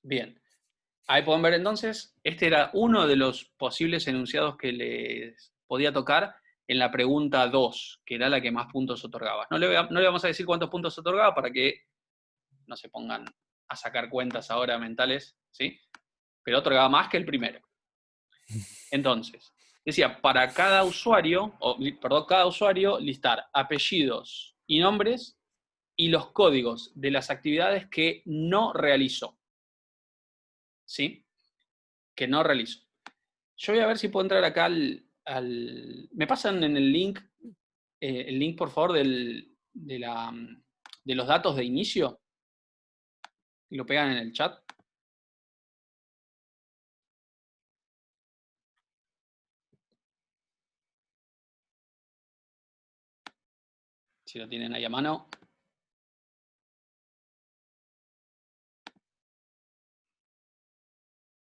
Bien. Ahí pueden ver entonces, este era uno de los posibles enunciados que les podía tocar en la pregunta 2, que era la que más puntos otorgaba. No le vamos a decir cuántos puntos otorgaba para que no se pongan a sacar cuentas ahora mentales, ¿sí? Pero otorgaba más que el primero. Entonces, decía, para cada usuario, cada usuario listar apellidos y nombres y los códigos de las actividades que no realizó, ¿sí? Que no realizó. Yo voy a ver si puedo entrar acá ¿Me pasan en el link por favor de los datos de inicio? Y lo pegan en el chat. Si lo tienen ahí a mano.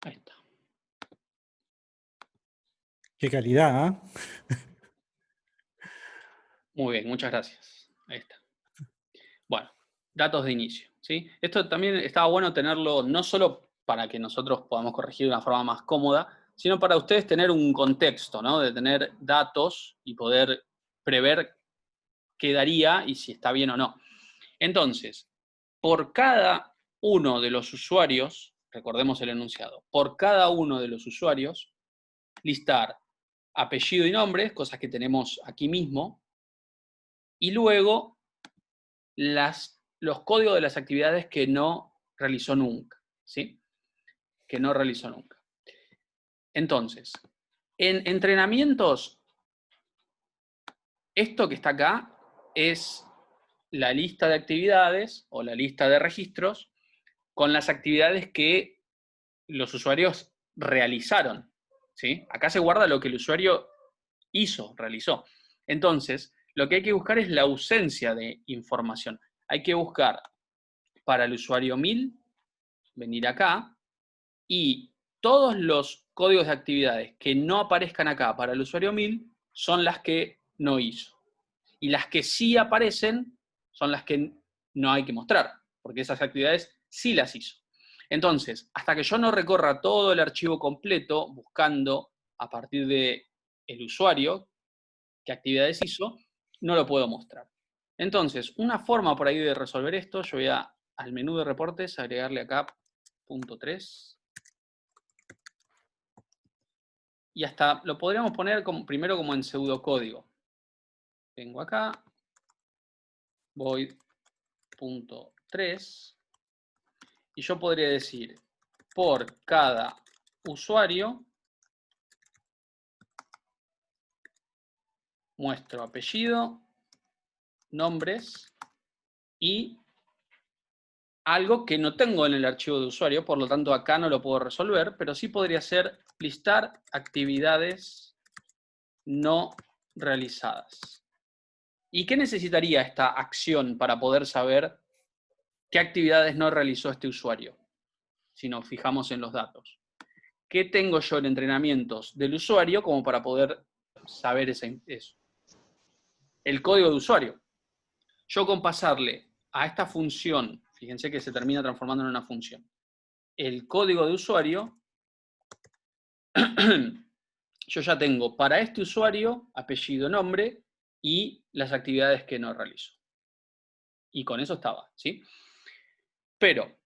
Ahí está. Qué calidad, ¿eh? Muy bien, muchas gracias. Ahí está. Bueno, datos de inicio, ¿sí? Esto también estaba bueno tenerlo no solo para que nosotros podamos corregir de una forma más cómoda, sino para ustedes tener un contexto, ¿no? De tener datos y poder prever qué daría y si está bien o no. Entonces, por cada uno de los usuarios, recordemos el enunciado, por cada uno de los usuarios, listar apellido y nombre, cosas que tenemos aquí mismo, y luego los códigos de las actividades que no realizó nunca, ¿sí? Que no realizó nunca. Entonces, en entrenamientos, esto que está acá es la lista de actividades o la lista de registros con las actividades que los usuarios realizaron, ¿sí? Acá se guarda lo que el usuario hizo, realizó. Entonces, lo que hay que buscar es la ausencia de información. Hay que buscar para el usuario 1000, venir acá, y todos los códigos de actividades que no aparezcan acá para el usuario 1000 son las que no hizo. Y las que sí aparecen son las que no hay que mostrar, porque esas actividades sí las hizo. Entonces, hasta que yo no recorra todo el archivo completo buscando a partir del usuario qué actividades hizo, no lo puedo mostrar. Entonces, una forma por ahí de resolver esto, yo voy al menú de reportes, agregarle acá punto 3. Y hasta lo podríamos poner primero como en pseudocódigo. Vengo acá, void punto 3, y yo podría decir, por cada usuario, muestro apellido, nombres y algo que no tengo en el archivo de usuario, por lo tanto acá no lo puedo resolver, pero sí podría ser listar actividades no realizadas. ¿Y qué necesitaría esta acción para poder saber qué actividades no realizó este usuario? Si nos fijamos en los datos. ¿Qué tengo yo en entrenamientos del usuario como para poder saber eso? El código de usuario. Yo con pasarle a esta función, fíjense que se termina transformando en una función, el código de usuario, yo ya tengo para este usuario apellido, nombre y las actividades que no realizó. Y con eso estaba, ¿sí? Pero,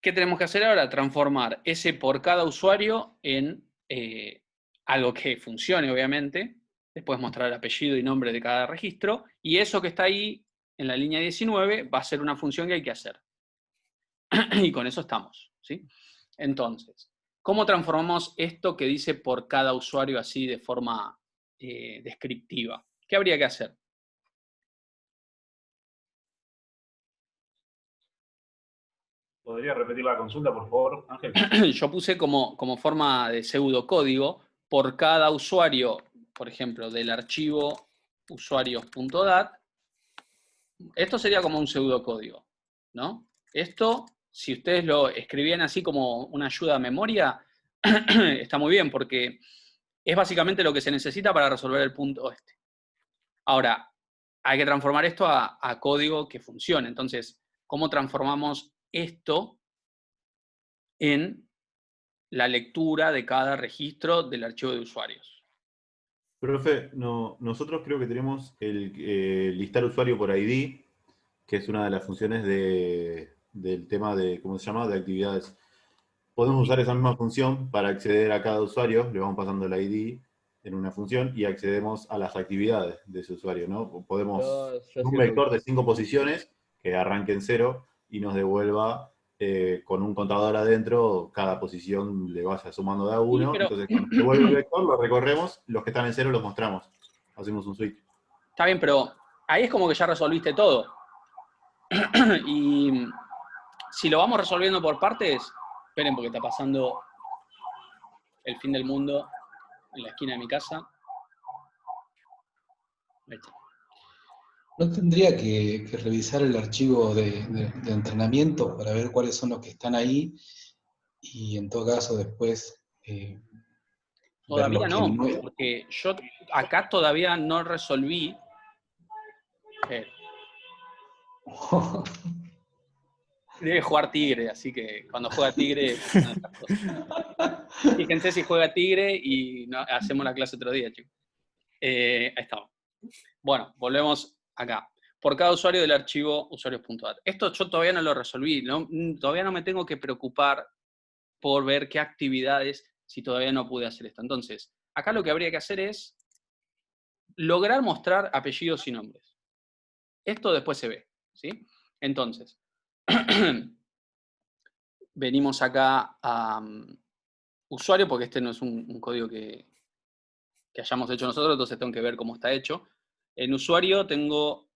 ¿qué tenemos que hacer ahora? Transformar ese por cada usuario en algo que funcione, obviamente. Después mostrar el apellido y nombre de cada registro. Y eso que está ahí en la línea 19 va a ser una función que hay que hacer. Y con eso estamos, ¿sí? Entonces, ¿cómo transformamos esto que dice por cada usuario así de forma descriptiva? ¿Qué habría que hacer? ¿Podría repetir la consulta, por favor, Ángel? Yo puse como forma de pseudocódigo por cada usuario, por ejemplo, del archivo usuarios.dat. Esto sería como un pseudocódigo, ¿no? Esto, si ustedes lo escribían así como una ayuda a memoria, está muy bien porque es básicamente lo que se necesita para resolver el punto este. Ahora, hay que transformar esto a código que funcione. Entonces, ¿cómo transformamos esto en la lectura de cada registro del archivo de usuarios. Profe, no, nosotros creo que tenemos el listar usuario por ID, que es una de las funciones del tema de, ¿cómo se llama?, de actividades. Podemos usar esa misma función para acceder a cada usuario, le vamos pasando el ID en una función y accedemos a las actividades de ese usuario, ¿no? Podemos, Yo un siento vector que de 5 posiciones que arranque en 0 y nos devuelva con un contador adentro, cada posición le vaya sumando de a 1. pero- Entonces, cuando se devuelve el vector, lo recorremos, los que están en 0 los mostramos. Hacemos un switch. Está bien, pero ahí es como que ya resolviste todo. Y si lo vamos resolviendo por partes, esperen porque está pasando el fin del mundo en la esquina de mi casa. Ahí está. ¿No tendría que revisar el archivo de entrenamiento para ver cuáles son los que están ahí y en todo caso después ver Todavía los que no, porque yo acá todavía no resolví. Debe jugar Tigre, así que cuando juega Tigre pasan estas cosas. Fíjense si juega Tigre y hacemos la clase otro día, chicos. Ahí estamos. Bueno, volvemos acá. Por cada usuario del archivo usuarios.dat. Esto yo todavía no lo resolví, ¿no? Todavía no me tengo que preocupar por ver qué actividades, si todavía no pude hacer esto. Entonces, acá lo que habría que hacer es lograr mostrar apellidos y nombres. Esto después se ve, ¿sí? Entonces, venimos acá a usuario, porque este no es un código que hayamos hecho nosotros, entonces tengo que ver cómo está hecho. En usuario tengo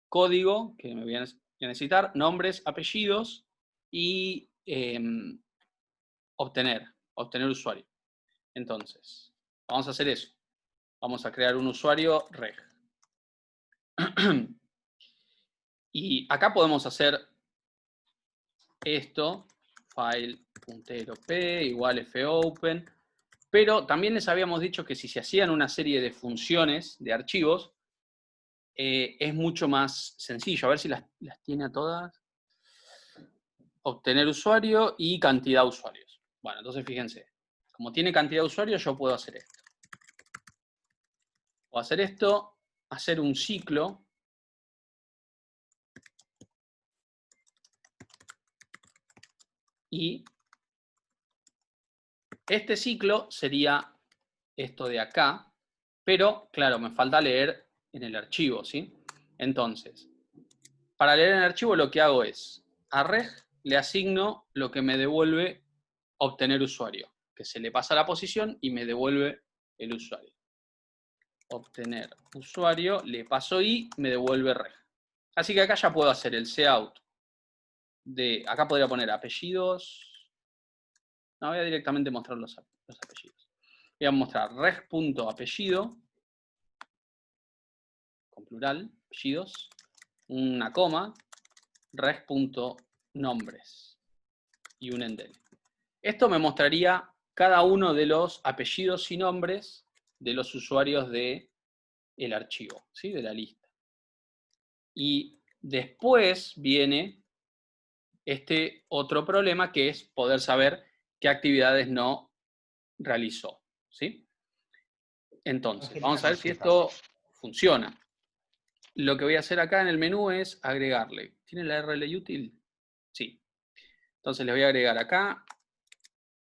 código, que me voy a necesitar, nombres, apellidos, y obtener usuario. Entonces, vamos a hacer eso. Vamos a crear un usuario reg. Y acá podemos hacer esto, file puntero p igual fopen, pero también les habíamos dicho que si se hacían una serie de funciones de archivos, es mucho más sencillo. A ver si las tiene a todas. Obtener usuario y cantidad de usuarios. Bueno, entonces fíjense, como tiene cantidad de usuarios, yo puedo hacer esto. Puedo hacer esto, hacer un ciclo. Y este ciclo sería esto de acá, pero claro, me falta leer en el archivo, ¿sí? Entonces, para leer en el archivo lo que hago es, a reg le asigno lo que me devuelve obtener usuario, que se le pasa la posición y me devuelve el usuario. Obtener usuario, le paso i, me devuelve reg. Así que acá ya puedo hacer el cout de, acá podría poner apellidos. No, voy a directamente mostrar los apellidos. Voy a mostrar reg.apellido, con plural, apellidos, una coma, reg.nombres y un endel. Esto me mostraría cada uno de los apellidos y nombres de los usuarios del archivo, ¿sí? De la lista. Y después viene este otro problema, que es poder saber qué actividades no realizó, ¿sí? Entonces, vamos a ver si esto funciona. Lo que voy a hacer acá en el menú es agregarle. ¿Tiene la RL util? Sí. Entonces le voy a agregar acá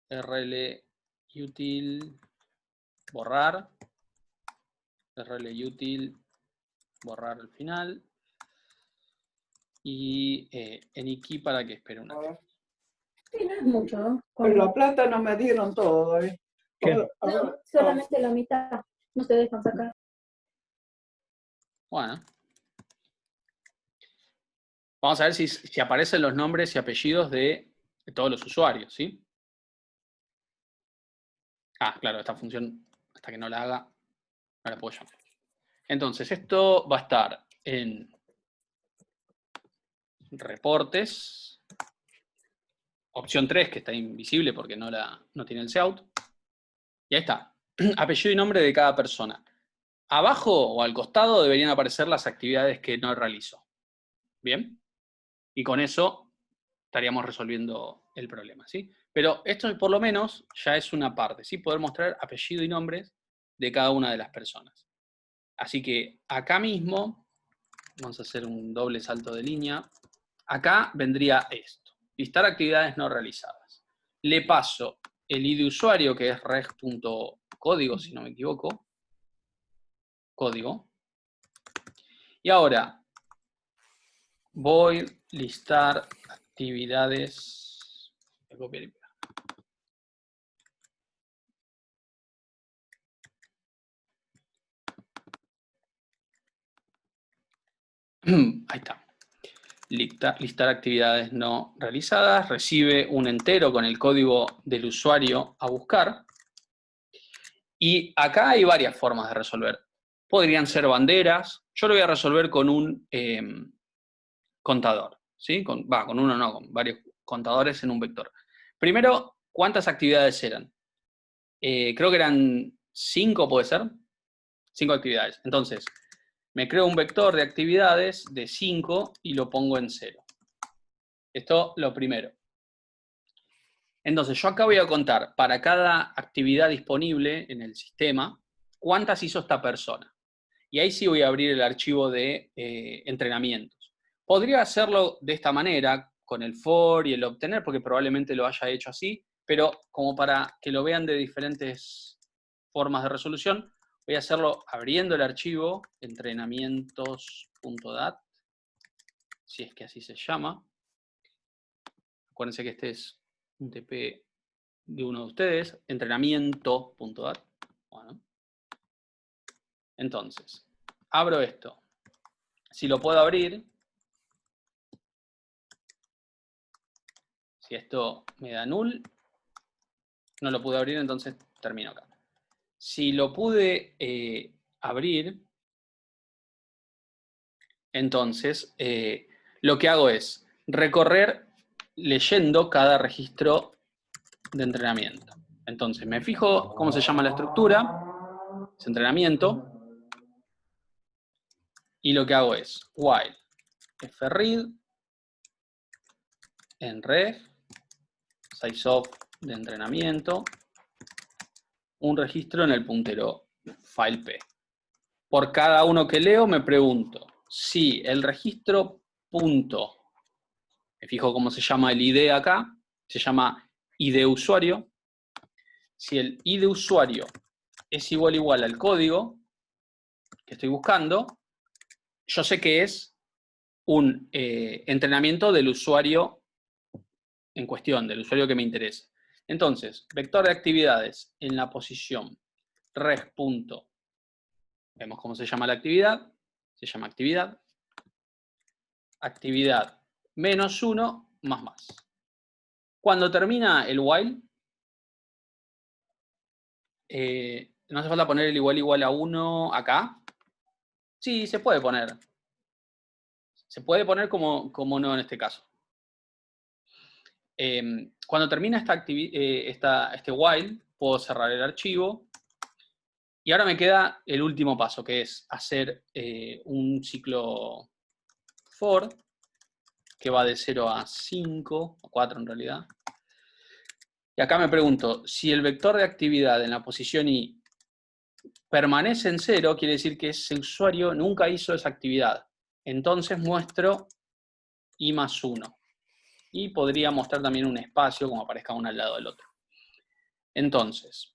RL util borrar, RL util borrar al final, y anyKey para que espere una vez. Sí, no es mucho, ¿no? Pero la plata no me dieron todo, ¿eh? ¿Qué? No, solamente la mitad. No te dejan sacar. Bueno. Vamos a ver si aparecen los nombres y apellidos de todos los usuarios, ¿sí? Ah, claro, esta función, hasta que no la haga, no la puedo llamar. Entonces, esto va a estar en reportes, opción 3, que está invisible porque no tiene el cout. Y ahí está, apellido y nombre de cada persona. Abajo o al costado deberían aparecer las actividades que no realizó. ¿Bien? Y con eso estaríamos resolviendo el problema, ¿sí? Pero esto por lo menos ya es una parte, ¿sí? Poder mostrar apellido y nombres de cada una de las personas. Así que acá mismo, vamos a hacer un doble salto de línea, acá vendría esto, listar actividades no realizadas. Le paso el ID de usuario, que es reg.código, si no me equivoco, código, y ahora voy a listar actividades, voy a copiar y pegar. Ahí está. Listar actividades no realizadas, recibe un entero con el código del usuario a buscar. Y acá hay varias formas de resolver. Podrían ser banderas. Yo lo voy a resolver con un contador, ¿sí? Con uno no, con varios contadores en un vector. Primero, ¿cuántas actividades eran? Creo que eran 5, ¿puede ser? 5 actividades. Entonces, me creo un vector de actividades de 5 y lo pongo en 0. Esto lo primero. Entonces, yo acá voy a contar para cada actividad disponible en el sistema, cuántas hizo esta persona. Y ahí sí voy a abrir el archivo de entrenamientos. Podría hacerlo de esta manera, con el for y el obtener, porque probablemente lo haya hecho así, pero como para que lo vean de diferentes formas de resolución, voy a hacerlo abriendo el archivo entrenamientos.dat, si es que así se llama. Acuérdense que este es un TP de uno de ustedes, entrenamiento.dat. Bueno. Entonces, abro esto. Si lo puedo abrir, si esto me da null, no lo pude abrir, entonces termino acá. Si lo pude abrir, entonces lo que hago es recorrer leyendo cada registro de entrenamiento. Entonces me fijo cómo se llama la estructura, es entrenamiento, y lo que hago es while fread en ref, sizeof de entrenamiento, un registro en el puntero file p. Por cada uno que leo me pregunto si el registro punto, me fijo cómo se llama el ID acá, se llama ID usuario. Si el ID usuario es igual al código que estoy buscando, yo sé que es un entrenamiento del usuario en cuestión, del usuario que me interesa. Entonces, vector de actividades en la posición reg. Vemos cómo se llama la actividad. Se llama actividad. Actividad -1 más. Cuando termina el while, no hace falta poner el igual a 1 acá. Sí, se puede poner. Se puede poner como no en este caso. Cuando termina este while, puedo cerrar el archivo. Y ahora me queda el último paso, que es hacer un ciclo for, que va de 0 a 5, a 4 en realidad. Y acá me pregunto, si el vector de actividad en la posición i permanece en 0, quiere decir que ese usuario nunca hizo esa actividad. Entonces muestro i más 1. Y podría mostrar también un espacio, como aparezca uno al lado del otro. Entonces,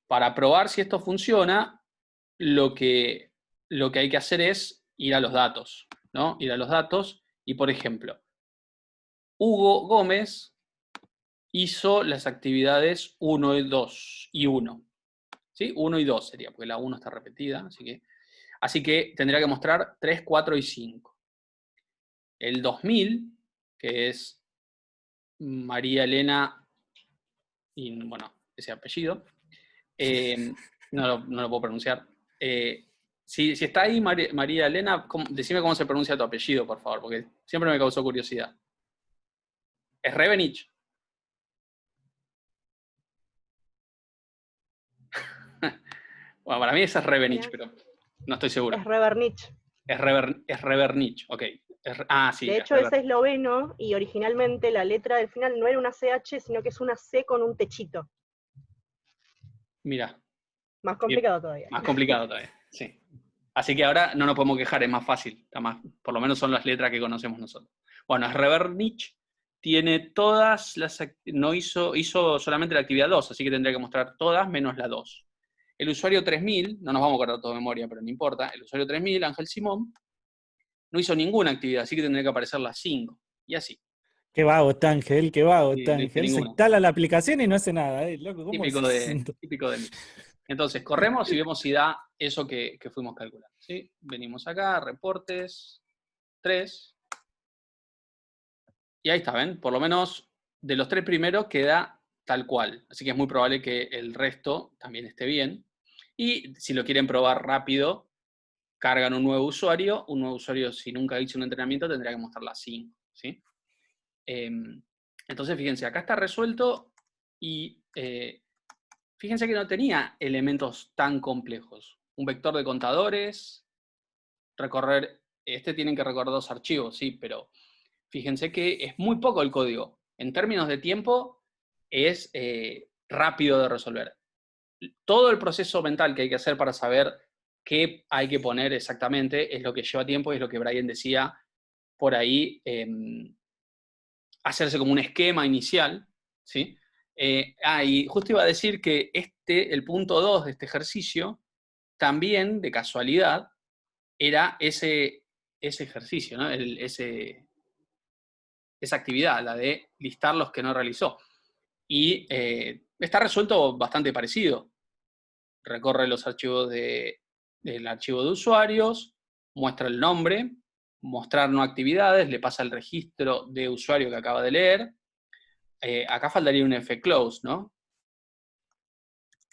para probar si esto funciona, lo que hay que hacer es ir a los datos, ¿no? Ir a los datos y, por ejemplo, Hugo Gómez hizo las actividades 1 y 2 y 1. ¿Sí? 1 y 2 sería, porque la 1 está repetida, así que tendría que mostrar 3, 4 y 5. El 2000, que es María Elena, y bueno, ese apellido, no lo puedo pronunciar. Si está ahí María Elena, decime cómo se pronuncia tu apellido, por favor, porque siempre me causó curiosidad. ¿Es Revenich? Bueno, para mí esa es Revenich, pero no estoy seguro. Es Revernich. Es Revernich, ok. Sí. De hecho, es esloveno y originalmente la letra del final no era una CH, sino que es una C con un techito. Mira. Más complicado todavía. Más complicado todavía, sí. Así que ahora no nos podemos quejar, es más fácil. Por lo menos son las letras que conocemos nosotros. Bueno, Srebrenic tiene todas las... No hizo solamente la actividad 2, así que tendría que mostrar todas menos la 2. El usuario 3000, no nos vamos a acordar todo de memoria, pero no importa. El usuario 3000, Ángel Simón, no hizo ninguna actividad, así que tendría que aparecer las 5. Y así. Qué vago está Ángel, qué vago Sí, está no hice Ángel. Se ninguna. instala la aplicación y no hace nada, loco. ¿Cómo Típico de mí. Entonces, corremos y vemos si da eso que fuimos calculando. ¿Sí? Venimos acá, reportes, 3. Y ahí está, ¿ven? Por lo menos de los 3 primeros queda tal cual. Así que es muy probable que el resto también esté bien. Y si lo quieren probar rápido, cargan un nuevo usuario. Un nuevo usuario, si nunca hizo un entrenamiento, tendrá que mostrar las 5. ¿Sí? Entonces, fíjense, acá está resuelto y fíjense que no tenía elementos tan complejos. Un vector de contadores, recorrer, tienen que recorrer 2 archivos, sí, pero fíjense que es muy poco el código. En términos de tiempo, es rápido de resolver. Todo el proceso mental que hay que hacer para saber qué hay que poner exactamente es lo que lleva tiempo y es lo que Brian decía por ahí, hacerse como un esquema inicial, ¿sí? Y justo iba a decir que el punto 2 de este ejercicio, también, de casualidad, era ese ejercicio, ¿no? Esa actividad, la de listar los que no realizó. Y está resuelto bastante parecido. Recorre los archivos del archivo de usuarios, muestra el nombre, mostrar no actividades, le pasa el registro de usuario que acaba de leer. Acá faltaría un fclose, ¿no?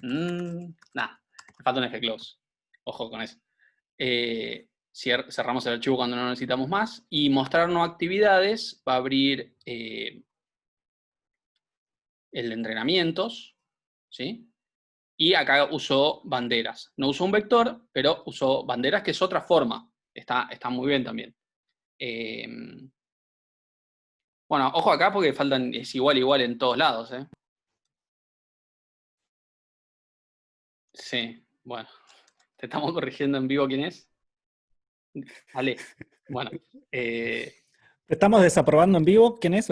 Nada, falta un fclose. Ojo con eso. Cerramos el archivo cuando no necesitamos más. Y mostrar no actividades va a abrir el de entrenamientos, ¿sí? Y acá usó banderas. No usó un vector, pero usó banderas, que es otra forma. Está muy bien también. Bueno, ojo acá porque es igual en todos lados, ¿eh? Sí, bueno. Te estamos corrigiendo en vivo quién es. Ale. Bueno. Estamos desaprobando en vivo. ¿Quién es?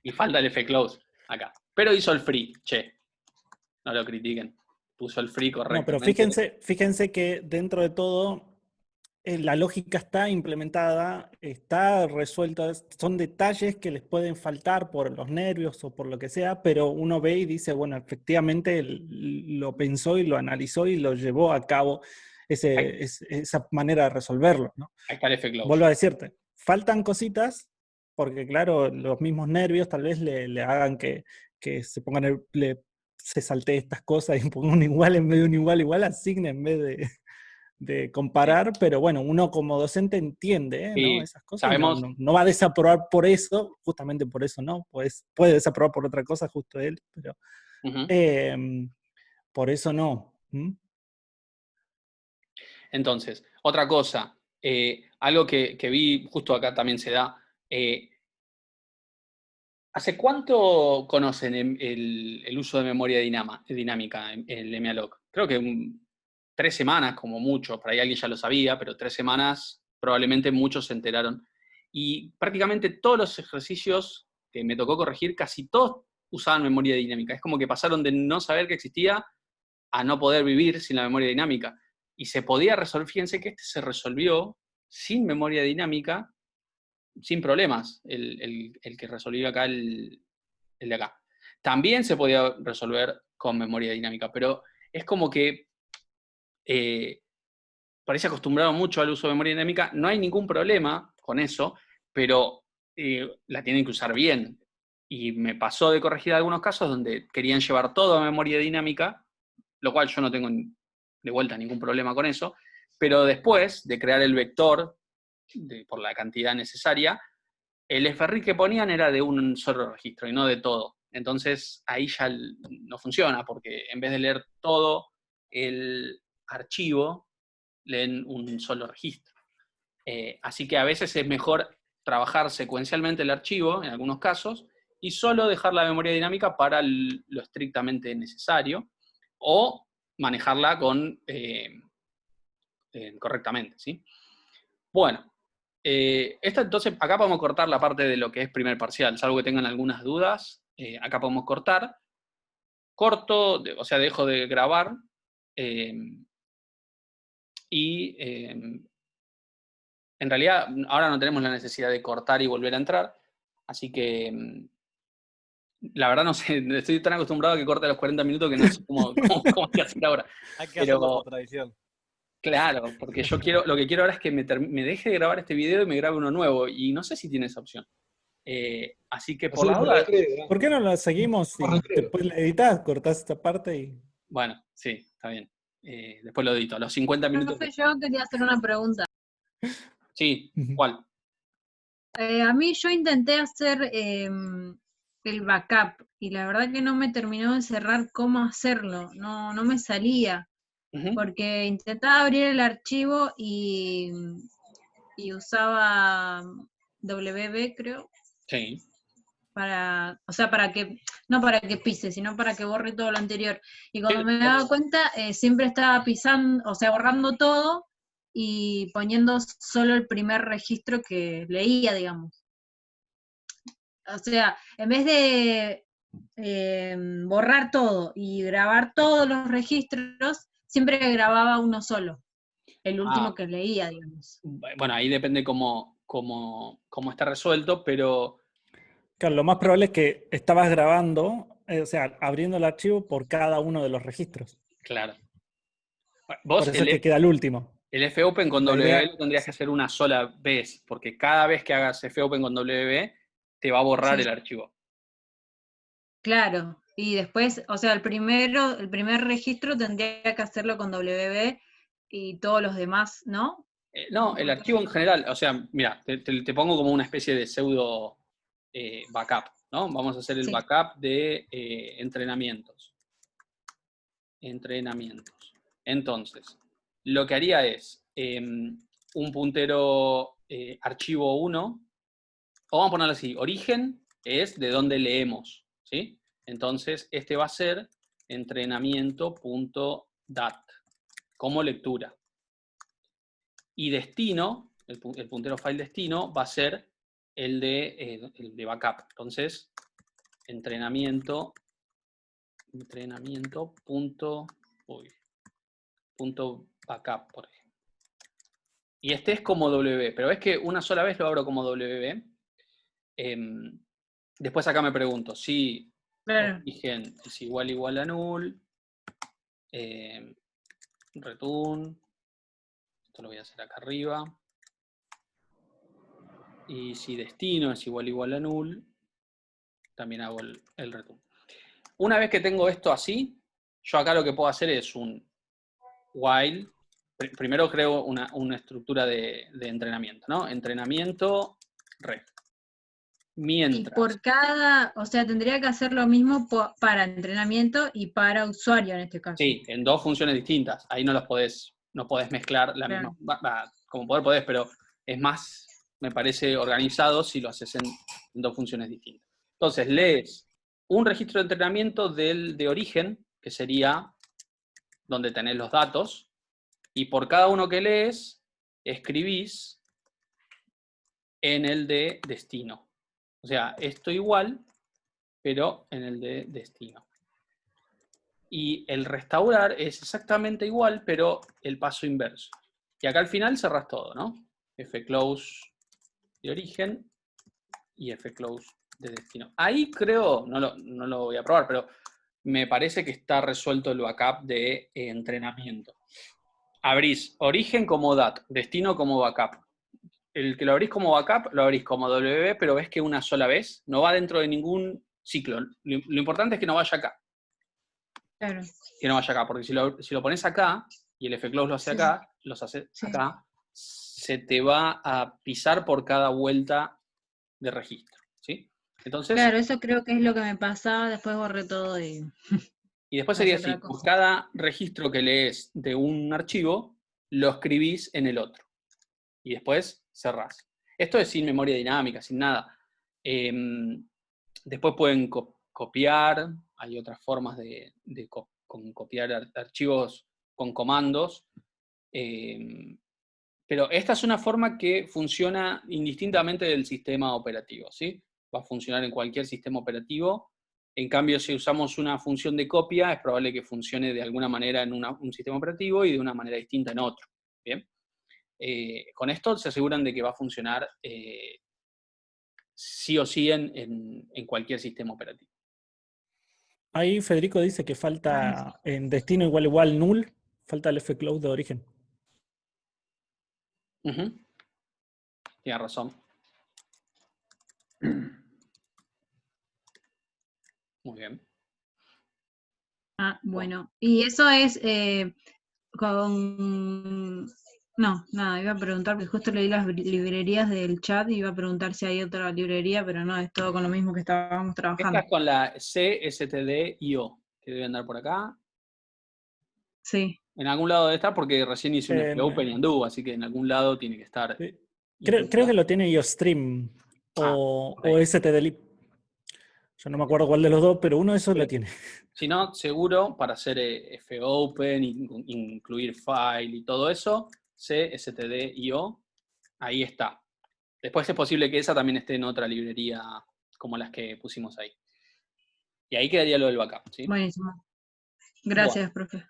Y falta el fclose acá. Pero hizo el free, che. No lo critiquen. Puso el free correctamente. No, pero fíjense que dentro de todo la lógica está implementada, está resuelta, son detalles que les pueden faltar por los nervios o por lo que sea, pero uno ve y dice, bueno, efectivamente lo pensó y lo analizó y lo llevó a cabo esa manera de resolverlo, ¿no? Ahí está el fclose. Vuelvo a decirte, faltan cositas, porque claro, los mismos nervios tal vez le hagan que se pongan se saltee estas cosas y ponga un igual en vez de un igual, asigne en vez de comparar, sí. Pero bueno, uno como docente entiende, sí. ¿no? Esas cosas. Sabemos. No va a desaprobar por eso, justamente por eso no, pues puede desaprobar por otra cosa justo él, pero por eso no. Entonces, otra cosa, algo que vi justo acá también se da. ¿Hace cuánto conocen el uso de memoria dinámica en el MEALOC? Creo que 3 semanas como mucho, por ahí alguien ya lo sabía, pero 3 semanas probablemente muchos se enteraron. Y prácticamente todos los ejercicios que me tocó corregir, casi todos usaban memoria dinámica. Es como que pasaron de no saber que existía a no poder vivir sin la memoria dinámica. Y se podía resolver, fíjense que se resolvió sin memoria dinámica, sin problemas, el que resolvió acá el de acá. También se podía resolver con memoria dinámica, pero es como que parece acostumbrado mucho al uso de memoria dinámica. No hay ningún problema con eso, pero la tienen que usar bien. Y me pasó de corregir algunos casos donde querían llevar todo a memoria dinámica, lo cual yo no tengo de vuelta ningún problema con eso, pero después de crear el vector por la cantidad necesaria, el FRI que ponían era de un solo registro y no de todo. Entonces ahí ya no funciona, porque en vez de leer todo el archivo, leen un solo registro. Así que a veces es mejor trabajar secuencialmente el archivo, en algunos casos, y solo dejar la memoria dinámica para lo estrictamente necesario, o manejarla correctamente, ¿sí? Bueno, entonces acá podemos cortar la parte de lo que es primer parcial, salvo que tengan algunas dudas, acá podemos cortar. Corto, o sea, dejo de grabar, y en realidad ahora no tenemos la necesidad de cortar y volver a entrar, así que la verdad no sé, estoy tan acostumbrado a que corte a los 40 minutos que no sé cómo hay que hacer ahora. Hay que hacerlo Pero por tradición. claro, porque lo que quiero ahora es que me deje de grabar este video y me grabe uno nuevo, y no sé si tiene esa opción. Así que por la Hacemos duda, recreo, ¿Por qué no lo seguimos y Hacemos recreo. después la editas, cortás esta parte y... bueno, sí, está bien. Después lo edito, a los 50 minutos. Profe, yo quería hacer una pregunta. Sí, Ujú. ¿cuál? A mí yo intenté hacer el backup y la verdad que no me terminó de cerrar cómo hacerlo, no me salía, Ujú. porque intentaba abrir el archivo y usaba WB, creo, Sí. para que, no para que pise, sino para que borre todo lo anterior. Y cuando me ¿Qué- daba cuenta, siempre estaba pisando, o sea, borrando todo y poniendo solo el primer registro que leía, digamos. O sea, en vez de borrar todo y grabar todos los registros, siempre grababa uno solo, el último que leía, digamos. Bueno, ahí depende cómo está resuelto, pero Claro, lo más probable es que estabas grabando, o sea, abriendo el archivo por cada uno de los registros. claro. Por Vos eso es que queda el último. el fopen con La WB idea- lo tendrías que hacer una sola vez, porque cada vez que hagas fopen con WB te va a borrar Sí. el archivo. Claro, y después, o sea, el primer registro tendría que hacerlo con WB y todos los demás, ¿no? No, el archivo en general, o sea, mira, te pongo como una especie de pseudo backup, ¿no? Vamos a hacer el Sí. backup de entrenamientos. Entonces, lo que haría es un puntero archivo 1, o vamos a ponerlo así, origen es de donde leemos, ¿sí? Entonces, este va a ser entrenamiento.dat, como lectura. Y destino, el puntero file destino, va a ser el de backup. Entonces, punto backup, por ejemplo. Y este es como W, pero ves que una sola vez lo abro como W. Después acá me pregunto si Claro. origen es igual a null, return, esto lo voy a hacer acá arriba, y si destino es igual a null, también hago el return. Una vez que tengo esto así, yo acá lo que puedo hacer es un while. Primero creo una estructura de entrenamiento, ¿no? Entrenamiento red. Y Mientras. por cada, o sea, tendría que hacer lo mismo para entrenamiento y para usuario en este caso. Sí, en dos funciones distintas. Ahí no podés mezclar la Claro. misma. Como poder podés, pero es más, me parece organizado si lo haces en dos funciones distintas. Entonces, lees un registro de entrenamiento de origen, que sería donde tenés los datos, y por cada uno que lees, escribís en el de destino. O sea, esto igual, pero en el de destino. Y el restaurar es exactamente igual, pero el paso inverso. Y acá al final cerrás todo, ¿no? Fclose de origen y fclose de destino. Ahí creo, no lo voy a probar, pero me parece que está resuelto el backup de entrenamiento. Abrís origen como dat, destino como backup. El que lo abrís como backup, lo abrís como WB, pero ves que una sola vez, no va dentro de ningún ciclo. Lo importante es que no vaya acá. Claro. Que no vaya acá, porque si lo pones acá, y el fclose lo hace Sí. acá, los hace Sí. acá, se te va a pisar por cada vuelta de registro, ¿sí? Entonces, Claro, eso creo que es lo que me pasaba, después borré todo y y después hace sería otra así, por cosa. cada registro que lees de un archivo, lo escribís en el otro. y después cerrás. Esto es sin memoria dinámica, sin nada. Después pueden copiar, hay otras formas de copiar archivos con comandos, pero esta es una forma que funciona indistintamente del sistema operativo, ¿sí? Va a funcionar en cualquier sistema operativo. En cambio, si usamos una función de copia, es probable que funcione de alguna manera en un sistema operativo y de una manera distinta en otro. ¿Bien? Con esto se aseguran de que va a funcionar sí o sí en cualquier sistema operativo. Ahí Federico dice que falta en destino igual null, falta el fclose de origen. Tiene razón. Muy bien. Ah, bueno. Y eso es con... No, nada, iba a preguntar, porque justo leí las librerías del chat y iba a preguntar si hay otra librería, pero no, es todo con lo mismo que estábamos trabajando. Esta es con la CSTD.io, que debe andar por acá. Sí. En algún lado debe estar porque recién hice un Open y anduvo, así que en algún lado tiene que estar. Creo que lo tiene IOStream o STDLib. Yo no me acuerdo cuál de los dos, pero uno de esos lo tiene. Si no, seguro, para hacer fopen, incluir file y todo eso, CSTD.io, ahí está. Después es posible que esa también esté en otra librería como las que pusimos ahí. Y ahí quedaría lo del backup, ¿sí? Buenísimo. Gracias, profe.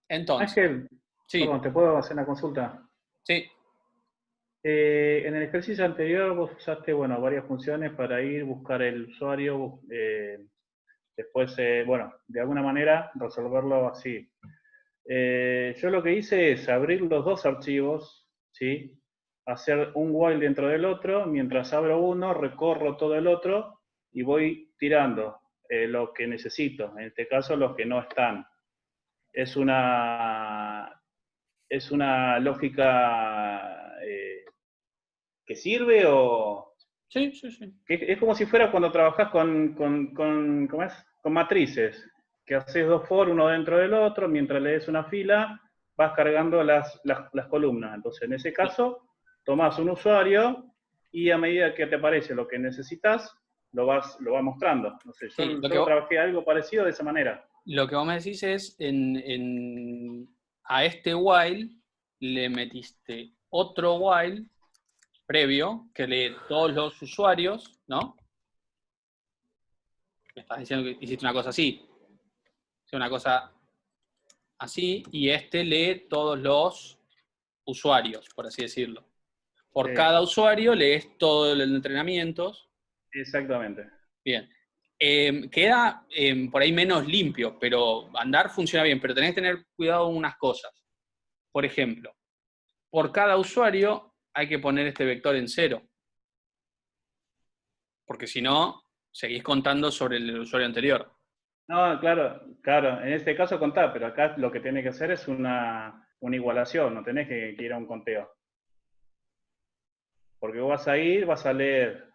Entonces. Ángel, Sí. perdón, ¿te puedo hacer una consulta? Sí. En el ejercicio anterior vos usaste, bueno, varias funciones para ir, buscar el usuario, después, bueno, de alguna manera resolverlo así. Yo lo que hice es abrir los dos archivos, ¿sí? Hacer un while dentro del otro, mientras abro uno, recorro todo el otro y voy tirando lo que necesito, en este caso los que no están. Es una lógica que sirve o... Sí, sí, sí. Es como si fuera cuando trabajas con matrices, que haces dos for uno dentro del otro, mientras lees una fila, vas cargando las columnas. Entonces, en ese caso, tomás un usuario y a medida que te aparece lo que necesitas, lo vas mostrando. No sé, yo trabajé algo parecido de esa manera. Lo que vos me decís es, a este while le metiste otro while previo que lee todos los usuarios, ¿no? Me estás diciendo que hiciste una cosa así. Hiciste una cosa así, y este lee todos los usuarios, por así decirlo. Por cada usuario lees todo el entrenamiento. Exactamente. Bien. Queda por ahí menos limpio, pero andar funciona bien, pero tenés que tener cuidado con unas cosas. Por ejemplo, por cada usuario hay que poner este vector en 0. Porque si no, seguís contando sobre el usuario anterior. No, claro, en este caso contá, pero acá lo que tenés que hacer es una igualación, no tenés que ir a un conteo. Porque vos vas a leer,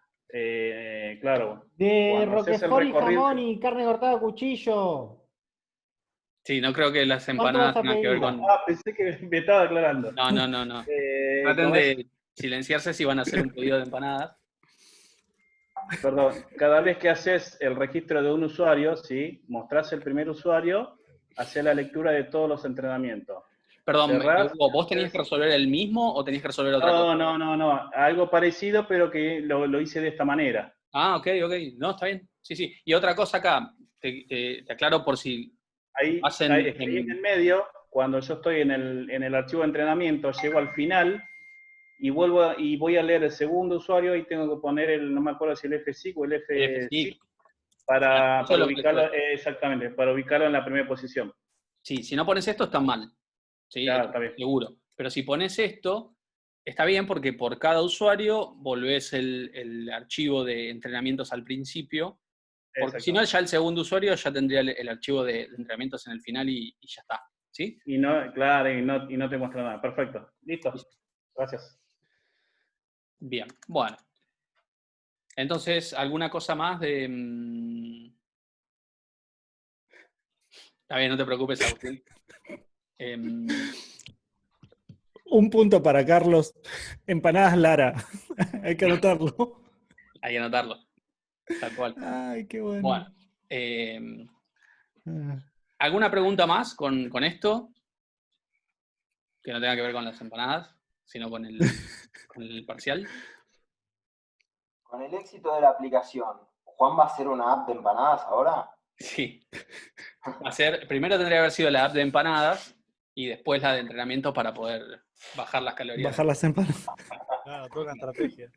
claro. De Roquefort y jamón y carne cortada a cuchillo. Sí, no creo que las empanadas tengan que ver con... Ah, pensé que me estaba aclarando. No. Traten de silenciarse si van a hacer un pedido de empanadas. Perdón, cada vez que haces el registro de un usuario, ¿sí? Mostrás el primer usuario, haces la lectura de todos los entrenamientos. Perdón, ¿vos tenías que resolver el mismo o tenías que resolver otra cosa? No, algo parecido, pero que lo hice de esta manera. Ah, ok, no, está bien. Sí. Y otra cosa acá, te aclaro por si... Ahí en el medio, cuando yo estoy en el archivo de entrenamiento, llego al final y voy a leer el segundo usuario y tengo que poner no me acuerdo si el FSIC o el FSIC para ubicarlo, exactamente, para ubicarlo en la primera posición. Sí, si no pones esto está mal, ¿sí? Claro, está bien. Seguro. Pero si pones esto, está bien porque por cada usuario volvés el archivo de entrenamientos al principio, porque si no ya el segundo usuario ya tendría el archivo de entrenamientos en el final y ya está, ¿sí? Y no te muestra nada. Perfecto. Listo. Gracias. Bien, bueno. Entonces, ¿alguna cosa más de...? Está bien, no te preocupes, Agustín. Un punto para Carlos. Empanadas Lara. Hay que anotarlo. Hay que anotarlo. Tal cual. Ay, qué bueno. Bueno, ¿alguna pregunta más con esto? Que no tenga que ver con las empanadas, sino con el parcial. Con el éxito de la aplicación, ¿Juan va a hacer una app de empanadas ahora? Sí. Primero tendría que haber sido la app de empanadas y después la de entrenamiento para poder bajar las calorías. Bajar las empanadas. Claro, toda una estrategia.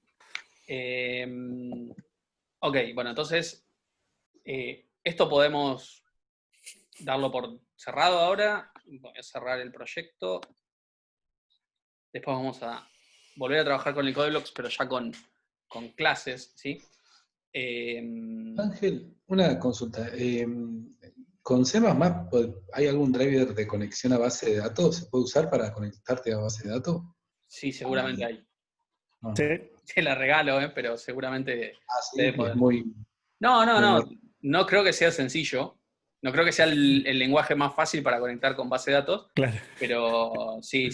Ok, bueno, entonces esto podemos darlo por cerrado ahora. Voy a cerrar el proyecto. Después vamos a volver a trabajar con el Codeblocks, pero ya con clases, ¿sí? Ángel, una consulta. ¿Con C++ hay algún driver de conexión a base de datos? ¿Se puede usar para conectarte a base de datos? Sí, seguramente hay. Ah. Sí. Te la regalo, pero seguramente Sí, debe poder. es muy... No creo que sea sencillo. No creo que sea el lenguaje más fácil para conectar con base de datos. Claro. Pero sí.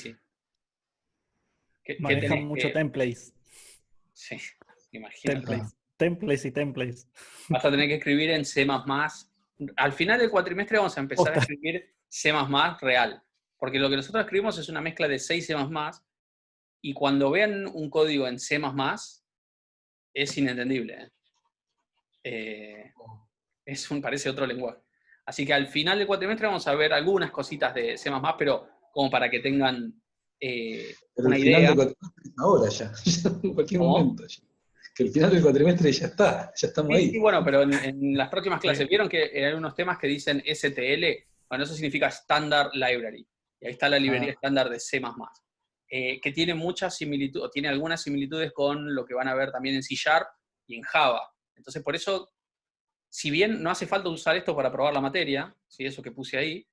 Manejan mucho templates. Sí, imagínate. Templates y templates. Vas a tener que escribir en C++. Al final del cuatrimestre vamos a empezar a escribir C++ real. Porque lo que nosotros escribimos es una mezcla de C y C++. Y cuando vean un código en C++, es inentendible. Parece otro lenguaje. Así que al final del cuatrimestre vamos a ver algunas cositas de C++, pero como para que tengan una idea. Final del cuatrimestre es ahora ya, en cualquier momento. Ya. Que el final del cuatrimestre ya estamos ahí. Sí, bueno, pero en las próximas clases, ¿vieron que hay unos temas que dicen STL? Bueno, eso significa Standard Library. Y ahí está la librería estándar de C++. Que tiene muchas similitudes, o tiene algunas similitudes con lo que van a ver también en C# y en Java. Entonces, por eso, si bien no hace falta usar esto para probar la materia, ¿sí? Eso que puse ahí,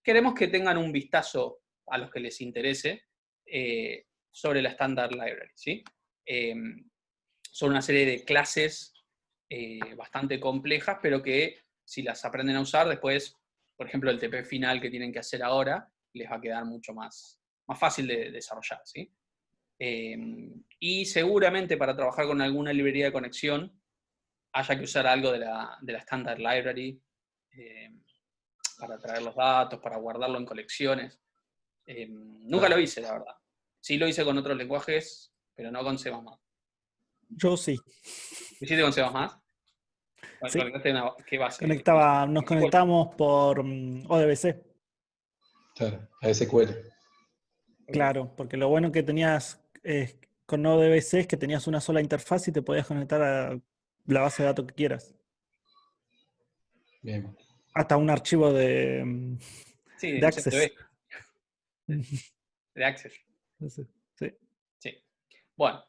queremos que tengan un vistazo a los que les interese sobre la Standard Library, ¿sí? Son una serie de clases bastante complejas, pero que si las aprenden a usar, después, por ejemplo, el TP final que tienen que hacer ahora, les va a quedar mucho más fácil de desarrollar, ¿sí? Y seguramente para trabajar con alguna librería de conexión haya que usar algo de la Standard Library para traer los datos, para guardarlo en colecciones. Nunca lo hice, la verdad. Sí lo hice con otros lenguajes, pero no con C++. Yo sí. ¿Lo hiciste con C++? Sí. ¿Qué base? Nos conectamos por ODBC. Claro, a SQL. Claro, porque lo bueno que tenías con ODBC es que tenías una sola interfaz y te podías conectar a la base de datos que quieras. Bien. Hasta un archivo de Access. De Access. Sí. Bueno.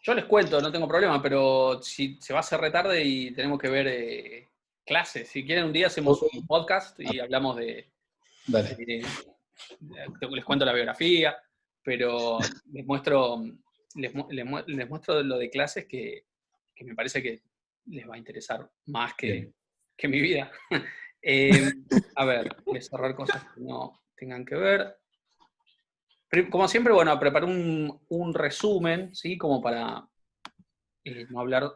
Yo les cuento, no tengo problema, pero si se va a hacer retarde y tenemos que ver clases. Si quieren un día hacemos un podcast y hablamos de... les cuento la biografía, pero les muestro lo de clases que me parece que les va a interesar más que mi vida. A ver, voy a cerrar cosas que no tengan que ver. Como siempre, bueno, preparé un resumen, ¿sí? Como para no hablar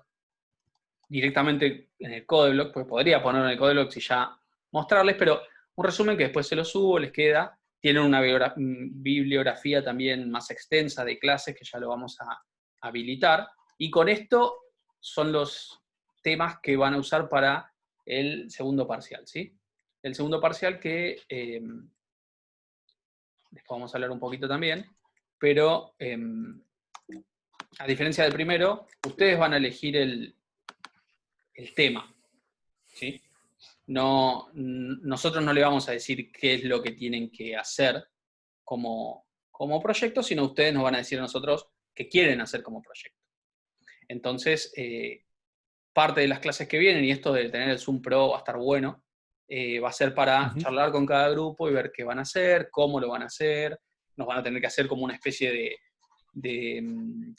directamente en el Codeblock, porque podría ponerlo en el Codeblock y ya mostrarles, pero un resumen que después se lo subo, les queda. Tienen una bibliografía también más extensa de clases que ya lo vamos a habilitar. Y con esto son los temas que van a usar para el segundo parcial, ¿sí? El segundo parcial que después vamos a hablar un poquito también, pero a diferencia del primero, ustedes van a elegir el tema, ¿sí? Nosotros no le vamos a decir qué es lo que tienen que hacer como proyecto, sino ustedes nos van a decir a nosotros qué quieren hacer como proyecto. Entonces, parte de las clases que vienen, y esto de tener el Zoom Pro va a estar bueno, va a ser para charlar con cada grupo y ver qué van a hacer, cómo lo van a hacer. Nos van a tener que hacer como una especie de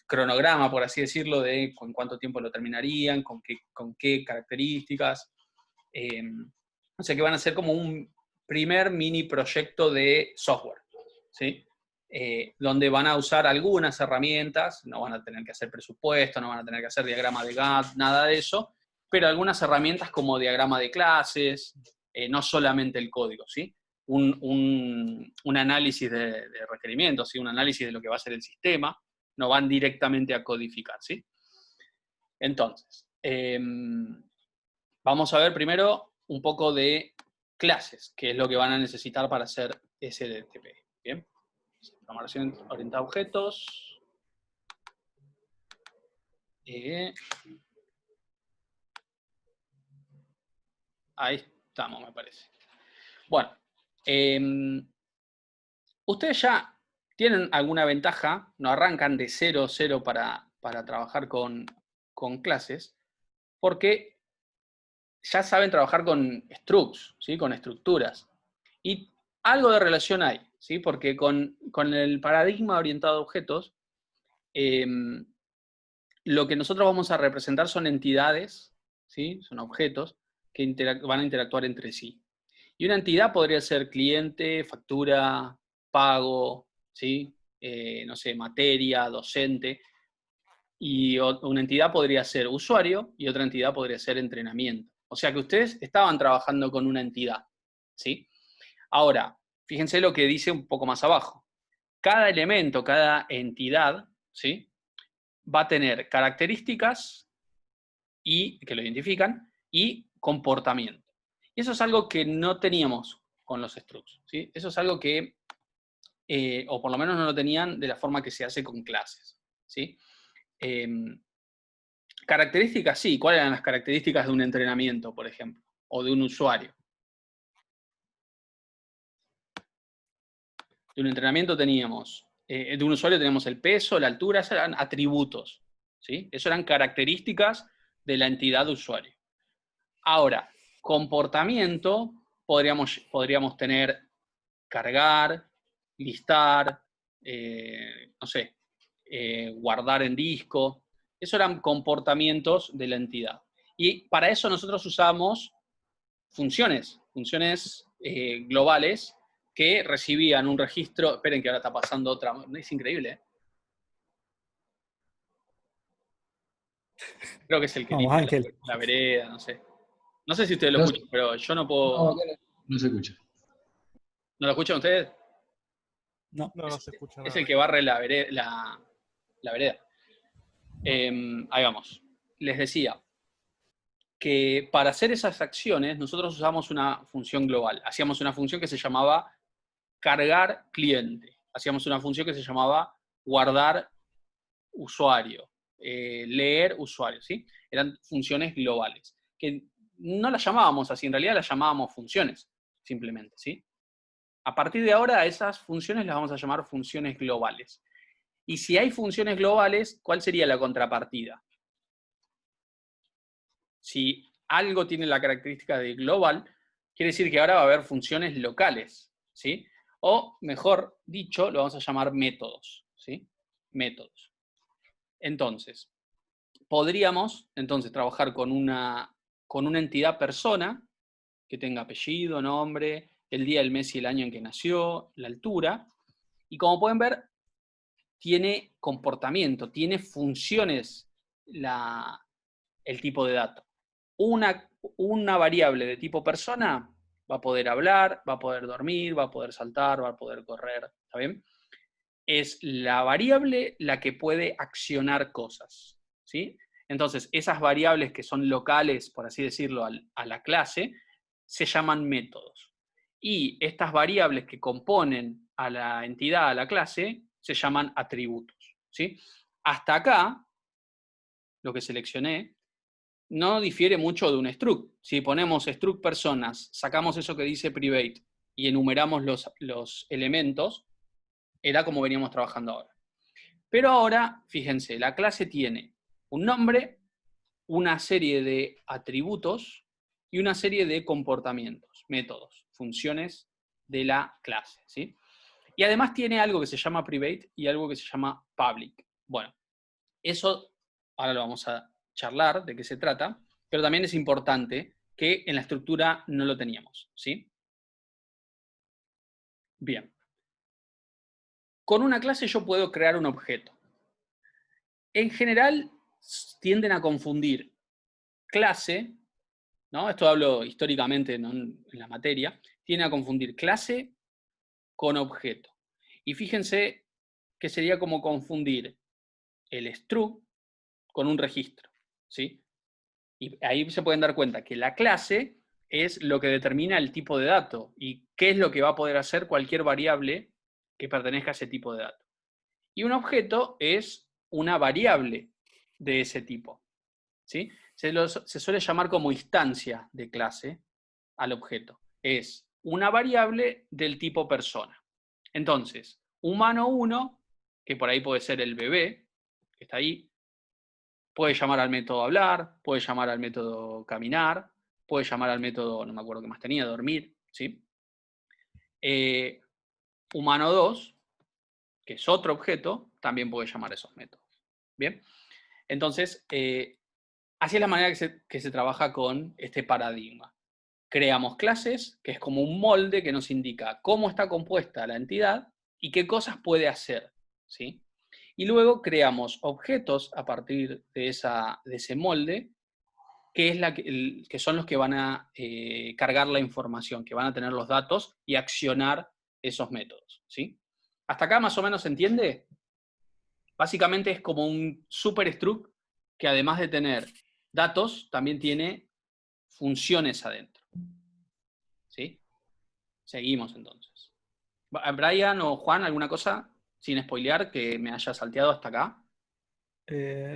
cronograma, por así decirlo, de con cuánto tiempo lo terminarían, con qué características. O sea que van a hacer como un primer mini proyecto de software, ¿sí? Donde van a usar algunas herramientas, no van a tener que hacer presupuesto, no van a tener que hacer diagrama de Gantt, nada de eso, pero algunas herramientas como diagrama de clases, no solamente el código, ¿sí? Un análisis de requerimientos, ¿sí? Un análisis de lo que va a ser el sistema, no van directamente a codificar, ¿sí? Entonces, vamos a ver primero un poco de clases, que es lo que van a necesitar para hacer SDTP. ¿Bien? Programación orientada a objetos. Ahí estamos, me parece. Bueno, ustedes ya tienen alguna ventaja, no arrancan de 0 para trabajar con clases, porque ya saben trabajar con structs, ¿sí? Con estructuras. Y algo de relación hay, ¿sí? Porque con el paradigma orientado a objetos, lo que nosotros vamos a representar son entidades, ¿sí? Son objetos que van a interactuar entre sí. Y una entidad podría ser cliente, factura, pago, ¿sí? No sé, materia, docente. Y una entidad podría ser usuario y otra entidad podría ser entrenamiento. O sea que ustedes estaban trabajando con una entidad, ¿sí? Ahora, fíjense lo que dice un poco más abajo. Cada elemento, cada entidad, ¿sí? Va a tener características que lo identifican y comportamiento. Y eso es algo que no teníamos con los structs, ¿sí? Eso es algo que, o por lo menos no lo tenían de la forma que se hace con clases, ¿sí? Características, sí. ¿Cuáles eran las características de un entrenamiento, por ejemplo? O de un usuario. De un entrenamiento teníamos, de un usuario teníamos el peso, la altura, esos eran atributos, ¿sí? Eso eran características de la entidad de usuario. Ahora, comportamiento, podríamos tener cargar, listar, no sé, guardar en disco. Esos eran comportamientos de la entidad. Y para eso nosotros usamos funciones globales que recibían un registro. Esperen que ahora está pasando otra. Es increíble, ¿eh? Creo que es el que Vamos, limpia Ángel. la vereda, no sé. No sé si ustedes lo escuchan, pero yo no puedo. No se escucha. ¿No lo escuchan ustedes? No. No se escucha Es nada. el que barre la vereda. Ahí vamos. Les decía que para hacer esas acciones nosotros usamos una función global. Hacíamos una función que se llamaba cargar cliente. Hacíamos una función que se llamaba guardar usuario, leer usuario, ¿sí? Eran funciones globales, que no las llamábamos así, en realidad las llamábamos funciones, simplemente, ¿sí? A partir de ahora, esas funciones las vamos a llamar funciones globales. Y si hay funciones globales, ¿cuál sería la contrapartida? Si algo tiene la característica de global, quiere decir que ahora va a haber funciones locales, ¿sí? O, mejor dicho, lo vamos a llamar métodos, ¿sí? Métodos. Entonces, podríamos trabajar con una entidad persona que tenga apellido, nombre, el día, el mes y el año en que nació, la altura, y como pueden ver, tiene comportamiento, tiene funciones el tipo de dato. Una variable de tipo persona va a poder hablar, va a poder dormir, va a poder saltar, va a poder correr, ¿está bien? Es la variable la que puede accionar cosas, ¿sí? Entonces, esas variables que son locales, por así decirlo, a la clase, se llaman métodos. Y estas variables que componen a la entidad, a la clase, se llaman atributos, ¿sí? Hasta acá, lo que seleccioné, no difiere mucho de un struct. Si ponemos struct personas, sacamos eso que dice private y enumeramos los elementos, era como veníamos trabajando ahora. Pero ahora, fíjense, la clase tiene un nombre, una serie de atributos y una serie de comportamientos, métodos, funciones de la clase, ¿sí? Y además tiene algo que se llama private y algo que se llama public. Bueno, eso ahora lo vamos a charlar de qué se trata, pero también es importante que en la estructura no lo teníamos, ¿sí? Bien. Con una clase yo puedo crear un objeto. En general tienden a confundir clase, ¿no? Esto hablo históricamente, ¿no? en la materia, tienden a confundir clase con objeto. Y fíjense que sería como confundir el struct con un registro, ¿sí? Y ahí se pueden dar cuenta que la clase es lo que determina el tipo de dato y qué es lo que va a poder hacer cualquier variable que pertenezca a ese tipo de dato. Y un objeto es una variable de ese tipo, ¿sí? Se suele llamar como instancia de clase al objeto. Es una variable del tipo persona. Entonces, humano 1, que por ahí puede ser el bebé, que está ahí, puede llamar al método hablar, puede llamar al método caminar, puede llamar al método, no me acuerdo qué más tenía, dormir, ¿sí? Humano 2, que es otro objeto, también puede llamar esos métodos. ¿Bien? Entonces, así es la manera que se trabaja con este paradigma. Creamos clases, que es como un molde que nos indica cómo está compuesta la entidad y qué cosas puede hacer, ¿sí? Y luego creamos objetos a partir de ese molde, que son los que van a cargar la información, que van a tener los datos y accionar esos métodos, ¿sí? ¿Hasta acá más o menos se entiende? Básicamente es como un superstruct que además de tener datos, también tiene funciones adentro. ¿Sí? Seguimos entonces. Brian o Juan, ¿alguna cosa sin spoilear que me haya salteado hasta acá?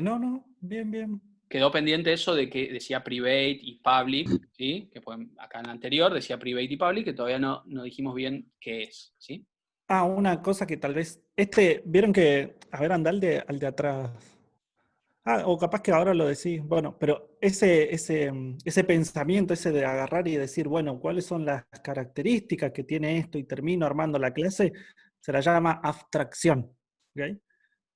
No, bien, bien. Quedó pendiente eso de que decía private y public, ¿sí? Que acá en el anterior decía private y public, que todavía no dijimos bien qué es, ¿sí? Una cosa que tal vez, vieron que, a ver, anda al de atrás. O capaz que ahora lo decís, bueno, pero ese pensamiento, ese de agarrar y decir, bueno, ¿cuáles son las características que tiene esto? Y termino armando la clase, se la llama abstracción. ¿Okay?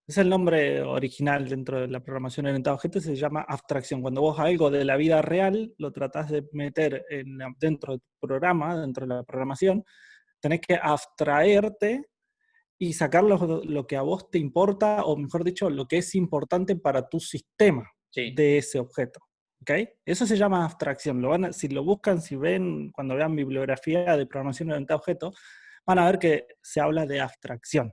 Es el nombre original dentro de la programación orientada a objetos, se llama abstracción. Cuando vos algo de la vida real lo tratás de meter dentro de tu programa, dentro de la programación, tenés que abstraerte y sacar lo que a vos te importa, o mejor dicho, lo que es importante para tu sistema de ese objeto. ¿Okay? Eso se llama abstracción. Si lo buscan, si ven, cuando vean bibliografía de programación orientada a objetos, van a ver que se habla de abstracción.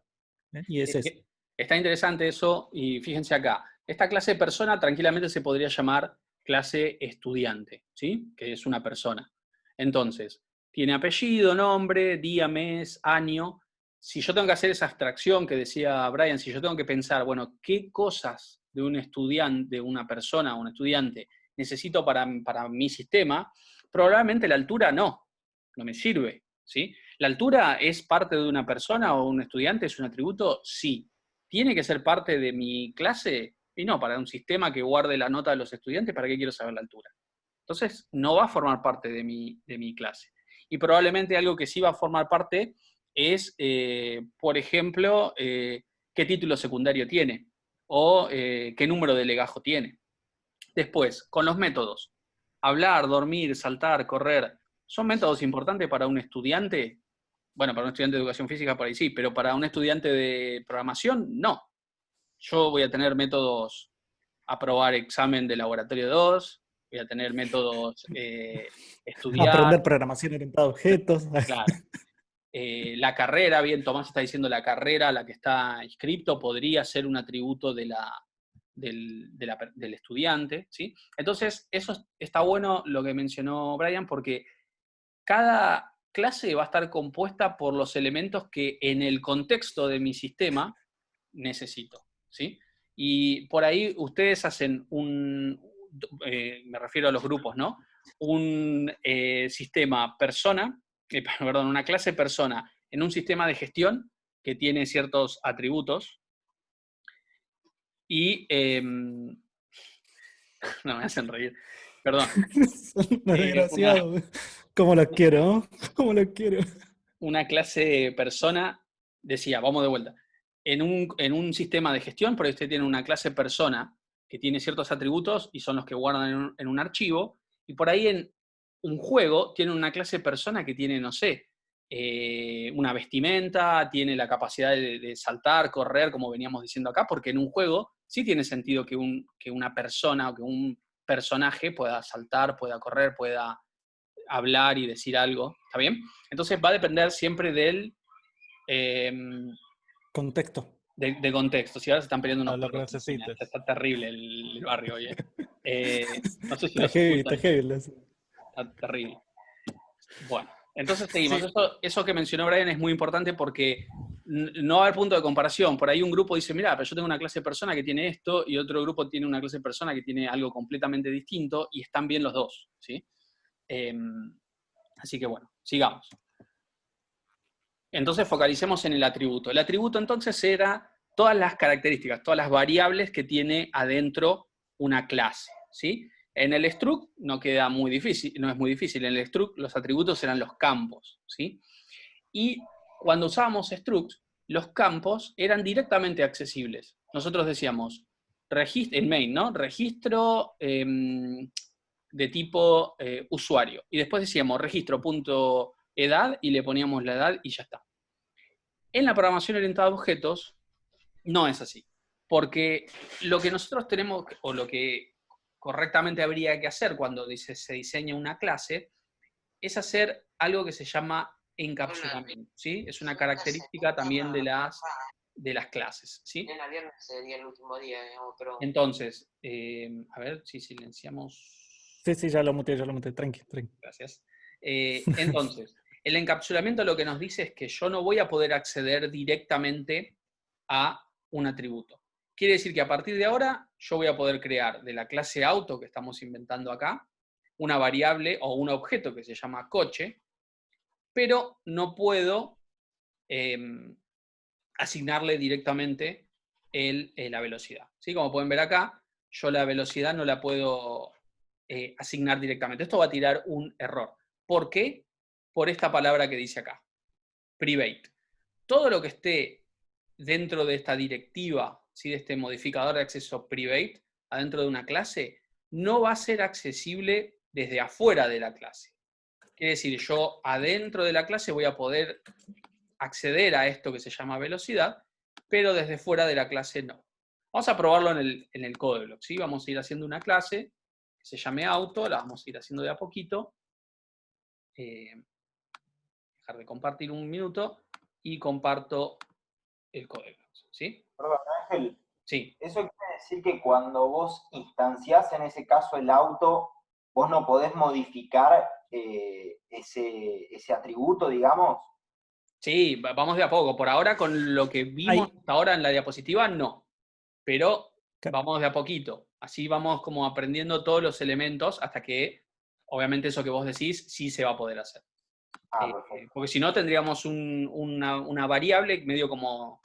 Y es eso. Está interesante eso, y fíjense acá. Esta clase de persona tranquilamente se podría llamar clase estudiante, ¿sí? Que es una persona. Entonces, tiene apellido, nombre, día, mes, año. Si yo tengo que hacer esa abstracción que decía Brian, si yo tengo que pensar, bueno, ¿qué cosas de un estudiante, de una persona, un estudiante, necesito para mi sistema? Probablemente la altura no me sirve, ¿sí? ¿La altura es parte de una persona o un estudiante? ¿Es un atributo? Sí. ¿Tiene que ser parte de mi clase? Y no, para un sistema que guarde la nota de los estudiantes, ¿para qué quiero saber la altura? Entonces, no va a formar parte de mi clase. Y probablemente algo que sí va a formar parte es, por ejemplo, qué título secundario tiene o qué número de legajo tiene. Después, con los métodos. Hablar, dormir, saltar, correr, ¿son métodos importantes para un estudiante? Bueno, para un estudiante de educación física por ahí sí, pero para un estudiante de programación, no. Yo voy a tener métodos, aprobar examen de laboratorio 2, voy a tener métodos estudiar. Aprender programación orientada a objetos. Claro. La carrera, bien, Tomás está diciendo la carrera, la que está inscripto, podría ser un atributo del estudiante, ¿sí? Entonces, eso está bueno lo que mencionó Brian, porque cada clase va a estar compuesta por los elementos que en el contexto de mi sistema necesito, ¿sí? Y por ahí ustedes hacen me refiero a los grupos, ¿no? Un sistema persona, perdón, una clase persona en un sistema de gestión que tiene ciertos atributos y no me hacen reír, perdón. Desgraciado. ¿Cómo los quiero? ¿No? ¿Cómo los quiero? Una clase persona, decía, vamos de vuelta, en un sistema de gestión, por ahí usted tiene una clase persona que tiene ciertos atributos y son los que guardan en un archivo, y por ahí en un juego tiene una clase persona que tiene, no sé, una vestimenta, tiene la capacidad de saltar, correr, como veníamos diciendo acá, porque en un juego sí tiene sentido que una persona o que un personaje pueda saltar, pueda correr, pueda hablar y decir algo, ¿está bien? Entonces va a depender siempre del contexto. De contexto. Si ahora se están peleando unos lo que perros. necesites. Está terrible el barrio hoy. No sé si Está heavy, está heavy. Está terrible. Bueno, entonces seguimos. Sí. Eso que mencionó Brian es muy importante porque no va a haber punto de comparación. Por ahí un grupo dice, mira, pero yo tengo una clase de persona que tiene esto y otro grupo tiene una clase de persona que tiene algo completamente distinto y están bien los dos, ¿sí? Así que bueno, sigamos. Entonces focalicemos en el atributo. El atributo entonces era todas las características, todas las variables que tiene adentro una clase, ¿sí? En el struct no queda muy difícil, no es muy difícil. En el struct los atributos eran los campos, ¿sí? Y cuando usábamos struct, los campos eran directamente accesibles. Nosotros decíamos, en main, ¿no? Registro de tipo usuario. Y después decíamos registro.edad y le poníamos la edad y ya está. En la programación orientada a objetos no es así. Porque lo que nosotros tenemos, o lo que correctamente habría que hacer cuando se diseña una clase, es hacer algo que se llama encapsulamiento, ¿sí? Es una característica también de las clases, ¿sí? En viernes sería el último día, pero... Entonces, a ver si silenciamos... Sí, ya lo muteé, tranqui. Gracias. Entonces, el encapsulamiento lo que nos dice es que yo no voy a poder acceder directamente a un atributo. Quiere decir que a partir de ahora yo voy a poder crear de la clase auto que estamos inventando acá, una variable o un objeto que se llama coche, pero no puedo asignarle directamente la velocidad. ¿Sí? Como pueden ver acá, yo la velocidad no la puedo asignar directamente. Esto va a tirar un error. ¿Por qué? Por esta palabra que dice acá, private. Todo lo que esté dentro de esta directiva, ¿sí? De este modificador de acceso private, adentro de una clase, no va a ser accesible desde afuera de la clase. Quiere decir, yo adentro de la clase voy a poder acceder a esto que se llama velocidad, pero desde fuera de la clase no. Vamos a probarlo en el codeblock, ¿sí? Vamos a ir haciendo una clase que se llame auto, la vamos a ir haciendo de a poquito. Dejar de compartir un minuto y comparto el codeblock, ¿sí? Perdón, Ángel. Sí. Eso quiere decir que cuando vos instanciás en ese caso el auto, vos no podés modificar ese atributo, digamos. Sí, vamos de a poco. Por ahora, con lo que vimos hasta ahora en la diapositiva, no. Pero vamos de a poquito. Así vamos como aprendiendo todos los elementos hasta que, obviamente, eso que vos decís sí se va a poder hacer. Porque si no, tendríamos una variable medio como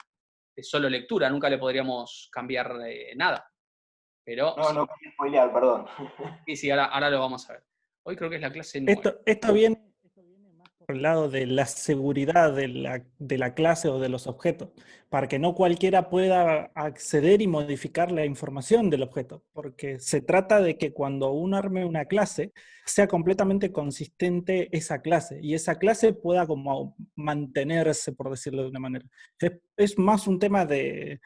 de solo lectura. Nunca le podríamos cambiar nada. Pero no quería spoilear, perdón. Sí, ahora lo vamos a ver. Hoy creo que es la clase 9. Esto viene más por el lado de la seguridad de la clase o de los objetos, para que no cualquiera pueda acceder y modificar la información del objeto, porque se trata de que cuando uno arme una clase, sea completamente consistente esa clase, y esa clase pueda como mantenerse, por decirlo de una manera. Es más un tema de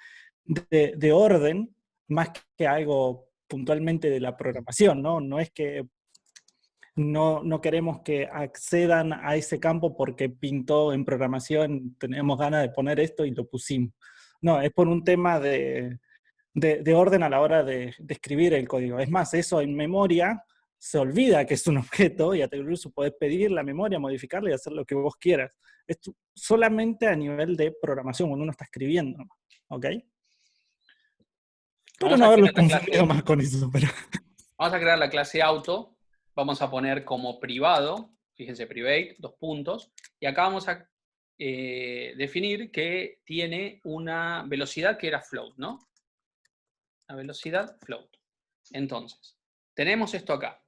orden, más que algo puntualmente de la programación, ¿no? No es que no queremos que accedan a ese campo porque pintó en programación, tenemos ganas de poner esto y lo pusimos. No, es por un tema de orden a la hora de escribir el código. Es más, eso en memoria se olvida que es un objeto y incluso podés pedir la memoria, modificarla y hacer lo que vos quieras. Esto solamente a nivel de programación, cuando uno está escribiendo, ¿ok? Espero no haberlos confundido más con eso, pero... Vamos a crear la clase auto. Vamos a poner como privado, fíjense, private, 2 puntos, y acá vamos a definir que tiene una velocidad que era float, ¿no? La velocidad float. Entonces, tenemos esto acá.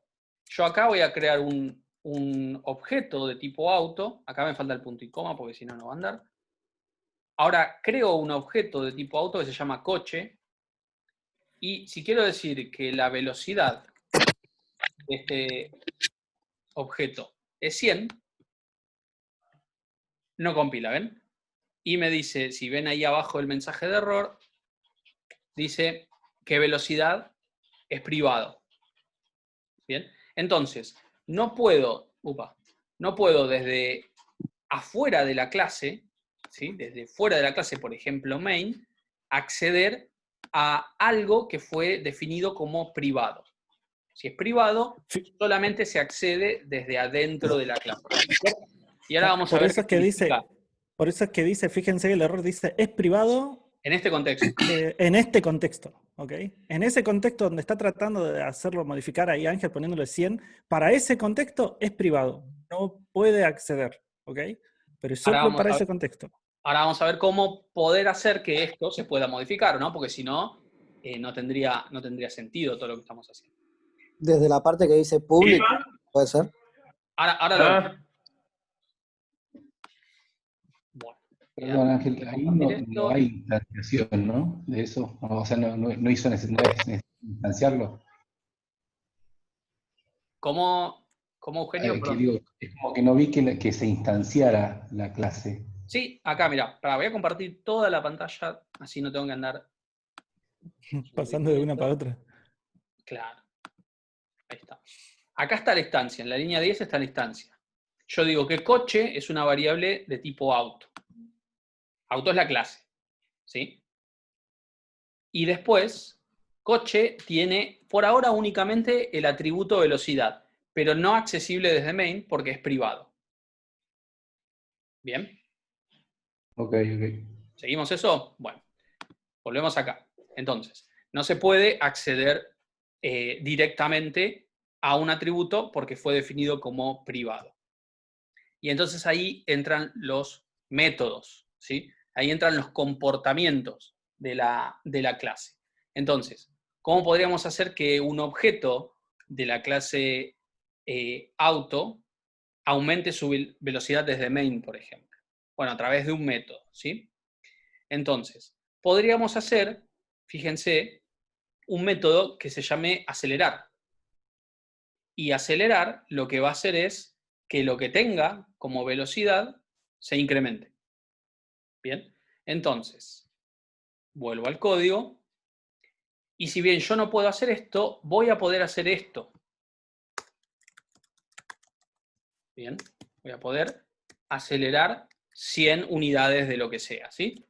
Yo acá voy a crear un objeto de tipo auto, acá me falta el punto y coma porque si no, no va a andar. Ahora creo un objeto de tipo auto que se llama coche, y si quiero decir que la velocidad de este objeto es 100, no compila, ¿ven? Y me dice, si ven ahí abajo el mensaje de error, dice que velocidad es privado. ¿Bien? Entonces, no puedo desde afuera de la clase, ¿sí? Desde fuera de la clase, por ejemplo, main, acceder a algo que fue definido como privado. Si es privado, solamente se accede desde adentro de la clase. Y ahora vamos a ver qué significa. Por eso es que dice, fíjense, el error dice, es privado. En este contexto. En este contexto, ¿ok? En ese contexto donde está tratando de hacerlo modificar ahí Ángel poniéndole 100, para ese contexto es privado, no puede acceder, ¿ok? Pero solo para ese contexto. Ahora vamos a ver cómo poder hacer que esto se pueda modificar, ¿no? Porque si no, no tendría sentido todo lo que estamos haciendo. Desde la parte que dice público, ¿puede ser? Ahora Perdón, Ángel, ahí no hay instanciación, ¿no? De eso. O sea, no hizo necesidad instanciarlo. ¿Cómo Eugenio? Digo, es como que no vi que se instanciara la clase. Sí, acá, mira, voy a compartir toda la pantalla, así no tengo que andar pasando de una para otra. Claro. Ahí está. Acá está la instancia, en la línea 10 está la instancia. Yo digo que coche es una variable de tipo auto. Auto es la clase, ¿sí? Y después, coche tiene, por ahora, únicamente el atributo velocidad, pero no accesible desde main porque es privado. ¿Bien? Ok. ¿Seguimos eso? Bueno, volvemos acá. Entonces, no se puede acceder directamente a un atributo porque fue definido como privado. Y entonces ahí entran los métodos, ¿sí? Ahí entran los comportamientos de la clase. Entonces, ¿cómo podríamos hacer que un objeto de la clase auto aumente su velocidad desde main, por ejemplo? Bueno, a través de un método, ¿sí? Entonces, podríamos hacer, fíjense, un método que se llame acelerar. Y acelerar lo que va a hacer es que lo que tenga como velocidad se incremente. Bien, entonces, vuelvo al código. Y si bien yo no puedo hacer esto, voy a poder hacer esto. Bien, voy a poder acelerar 100 unidades de lo que sea, ¿sí?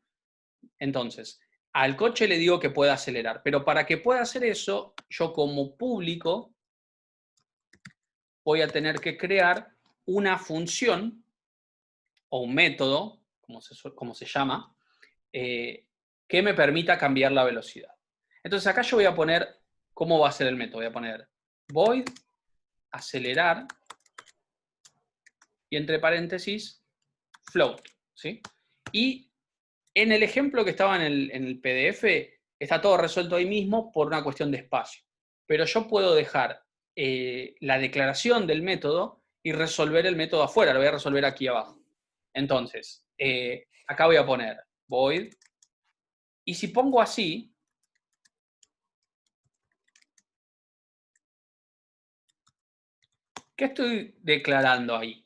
Entonces, al coche le digo que pueda acelerar, pero para que pueda hacer eso, yo como público voy a tener que crear una función o un método, como se llama, que me permita cambiar la velocidad. Entonces acá yo voy a poner, ¿cómo va a ser el método? Voy a poner void acelerar y entre paréntesis float, ¿sí? Y en el ejemplo que estaba en el PDF está todo resuelto ahí mismo por una cuestión de espacio. Pero yo puedo dejar la declaración del método y resolver el método afuera, lo voy a resolver aquí abajo. Entonces, acá voy a poner void, y si pongo así, ¿qué estoy declarando ahí?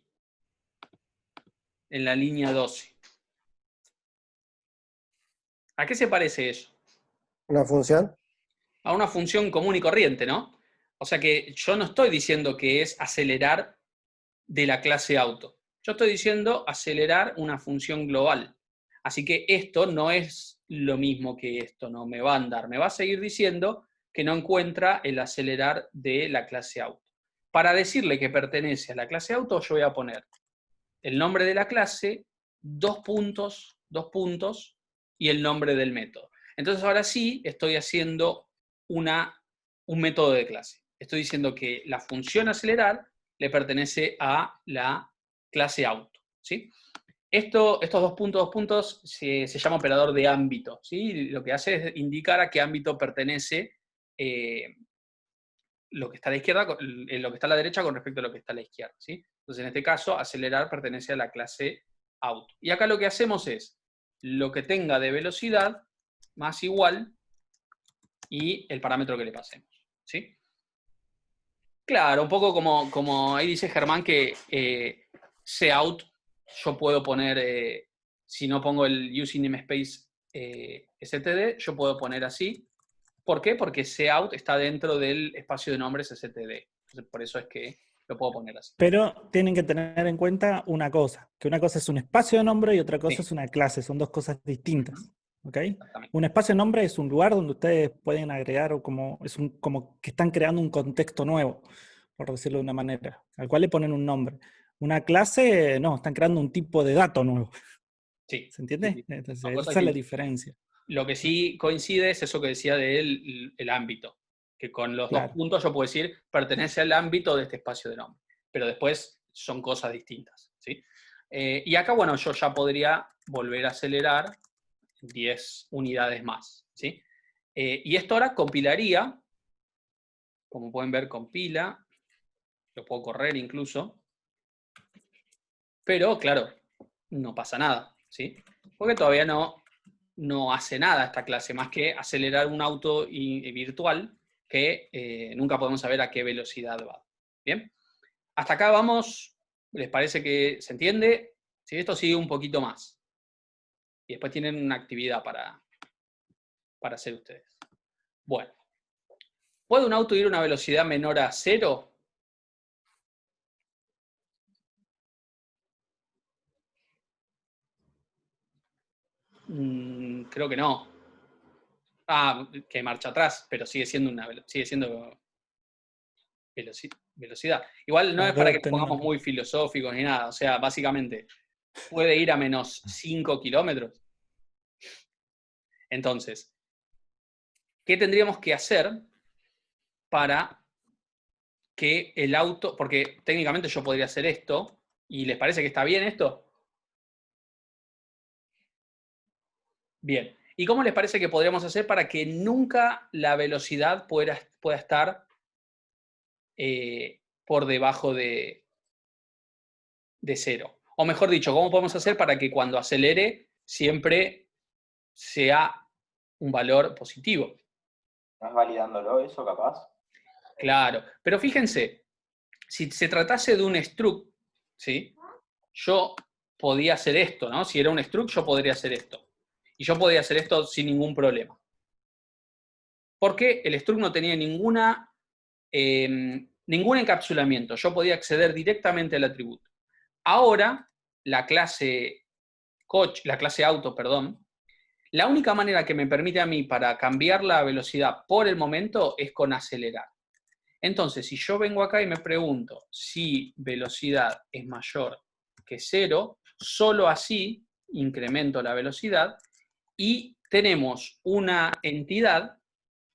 En la línea 12. ¿A qué se parece eso? ¿Una función? A una función común y corriente, ¿no? O sea que yo no estoy diciendo que es acelerar de la clase auto. Yo estoy diciendo acelerar una función global. Así que esto no es lo mismo que esto, no me va a andar. Me va a seguir diciendo que no encuentra el acelerar de la clase auto. Para decirle que pertenece a la clase auto, yo voy a poner el nombre de la clase, dos puntos, y el nombre del método. Entonces ahora sí estoy haciendo un método de clase. Estoy diciendo que la función acelerar le pertenece a la clase auto, ¿sí? Estos dos puntos se llama operador de ámbito, ¿sí? Lo que hace es indicar a qué ámbito pertenece lo que está a la izquierda, lo que está a la derecha con respecto a lo que está a la izquierda, ¿sí? Entonces, en este caso, acelerar pertenece a la clase auto. Y acá lo que hacemos es lo que tenga de velocidad más igual y el parámetro que le pasemos, ¿sí? Claro, un poco como ahí dice Germán que cout yo puedo poner, si no pongo el using namespace std, yo puedo poner así. ¿Por qué? Porque cout está dentro del espacio de nombres std. Entonces, por eso es que lo puedo poner así. Pero tienen que tener en cuenta una cosa, que una cosa es un espacio de nombre y otra cosa es una clase, son dos cosas distintas. ¿Ok? Un espacio de nombre es un lugar donde ustedes pueden agregar, o como que están creando un contexto nuevo, por decirlo de una manera, al cual le ponen un nombre. Una clase, no, están creando un tipo de dato nuevo. Sí. ¿Se entiende? Sí. Entonces, esa es la diferencia. Lo que sí coincide es eso que decía del el ámbito, que con los dos puntos yo puedo decir pertenece al ámbito de este espacio de nombre, pero después son cosas distintas, ¿sí? Y acá, bueno, yo ya podría volver a acelerar 10 unidades más, ¿sí? Y esto ahora compilaría, como pueden ver, compila, lo puedo correr incluso, pero claro, no pasa nada, ¿sí? Porque todavía no hace nada esta clase, más que acelerar un auto virtual que nunca podemos saber a qué velocidad va. ¿Bien? Hasta acá vamos, ¿les parece que se entiende? Si esto sigue un poquito más. Y después tienen una actividad para hacer ustedes. Bueno. ¿Puede un auto ir a una velocidad menor a 0? Creo que no. Que marcha atrás, pero sigue siendo velocidad. Igual no es para que nos pongamos muy filosóficos ni nada. O sea, básicamente, puede ir a menos 5 kilómetros. Entonces, ¿qué tendríamos que hacer para que el auto, porque técnicamente yo podría hacer esto, ¿y les parece que está bien esto? Bien. ¿Y cómo les parece que podríamos hacer para que nunca la velocidad pueda estar por debajo de 0? O mejor dicho, ¿cómo podemos hacer para que cuando acelere siempre sea un valor positivo? ¿Estás validándolo eso, capaz? Claro, pero fíjense, si se tratase de un struct, ¿sí? Yo podía hacer esto, ¿no? Si era un struct, yo podría hacer esto. Y yo podía hacer esto sin ningún problema. Porque el struct no tenía ningún encapsulamiento. Yo podía acceder directamente al atributo. Ahora, la clase auto, la única manera que me permite a mí para cambiar la velocidad por el momento es con acelerar. Entonces, si yo vengo acá y me pregunto si velocidad es mayor que 0, solo así incremento la velocidad y tenemos una entidad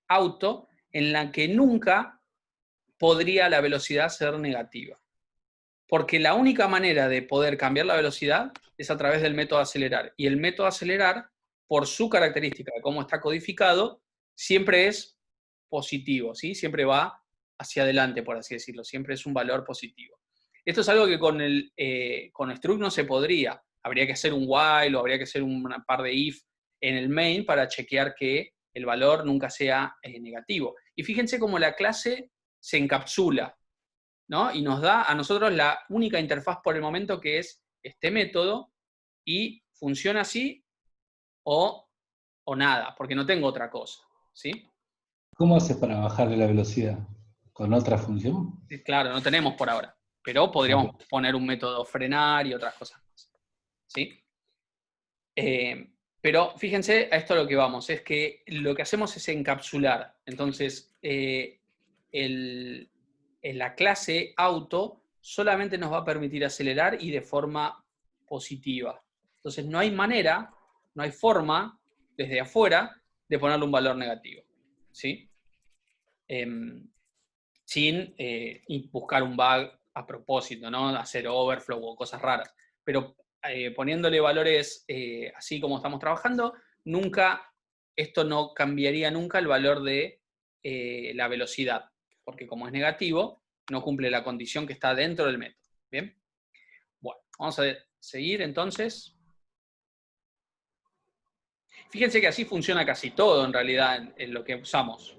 auto en la que nunca podría la velocidad ser negativa. Porque la única manera de poder cambiar la velocidad es a través del método acelerar. Y el método acelerar, por su característica de cómo está codificado, siempre es positivo, ¿sí? Siempre va hacia adelante, por así decirlo. Siempre es un valor positivo. Esto es algo que con struct no se podría. Habría que hacer un while o habría que hacer un par de if en el main para chequear que el valor nunca sea negativo. Y fíjense cómo la clase se encapsula, ¿no? Y nos da a nosotros la única interfaz por el momento, que es este método, y funciona así o nada, porque no tengo otra cosa, ¿sí? ¿Cómo haces para bajarle la velocidad? ¿Con otra función? Claro, no tenemos por ahora, pero podríamos poner un método frenar y otras cosas más, ¿sí? Pero fíjense, a esto a lo que vamos, es que lo que hacemos es encapsular. Entonces, en la clase auto solamente nos va a permitir acelerar y de forma positiva. Entonces no hay manera, no hay forma desde afuera de ponerle un valor negativo, ¿sí? Sin buscar un bug a propósito, ¿no? Hacer overflow o cosas raras. Pero poniéndole valores así como estamos trabajando, esto no cambiaría nunca el valor de la velocidad, porque como es negativo, no cumple la condición que está dentro del método. ¿Bien? Bueno, vamos a seguir entonces. Fíjense que así funciona casi todo en realidad en lo que usamos.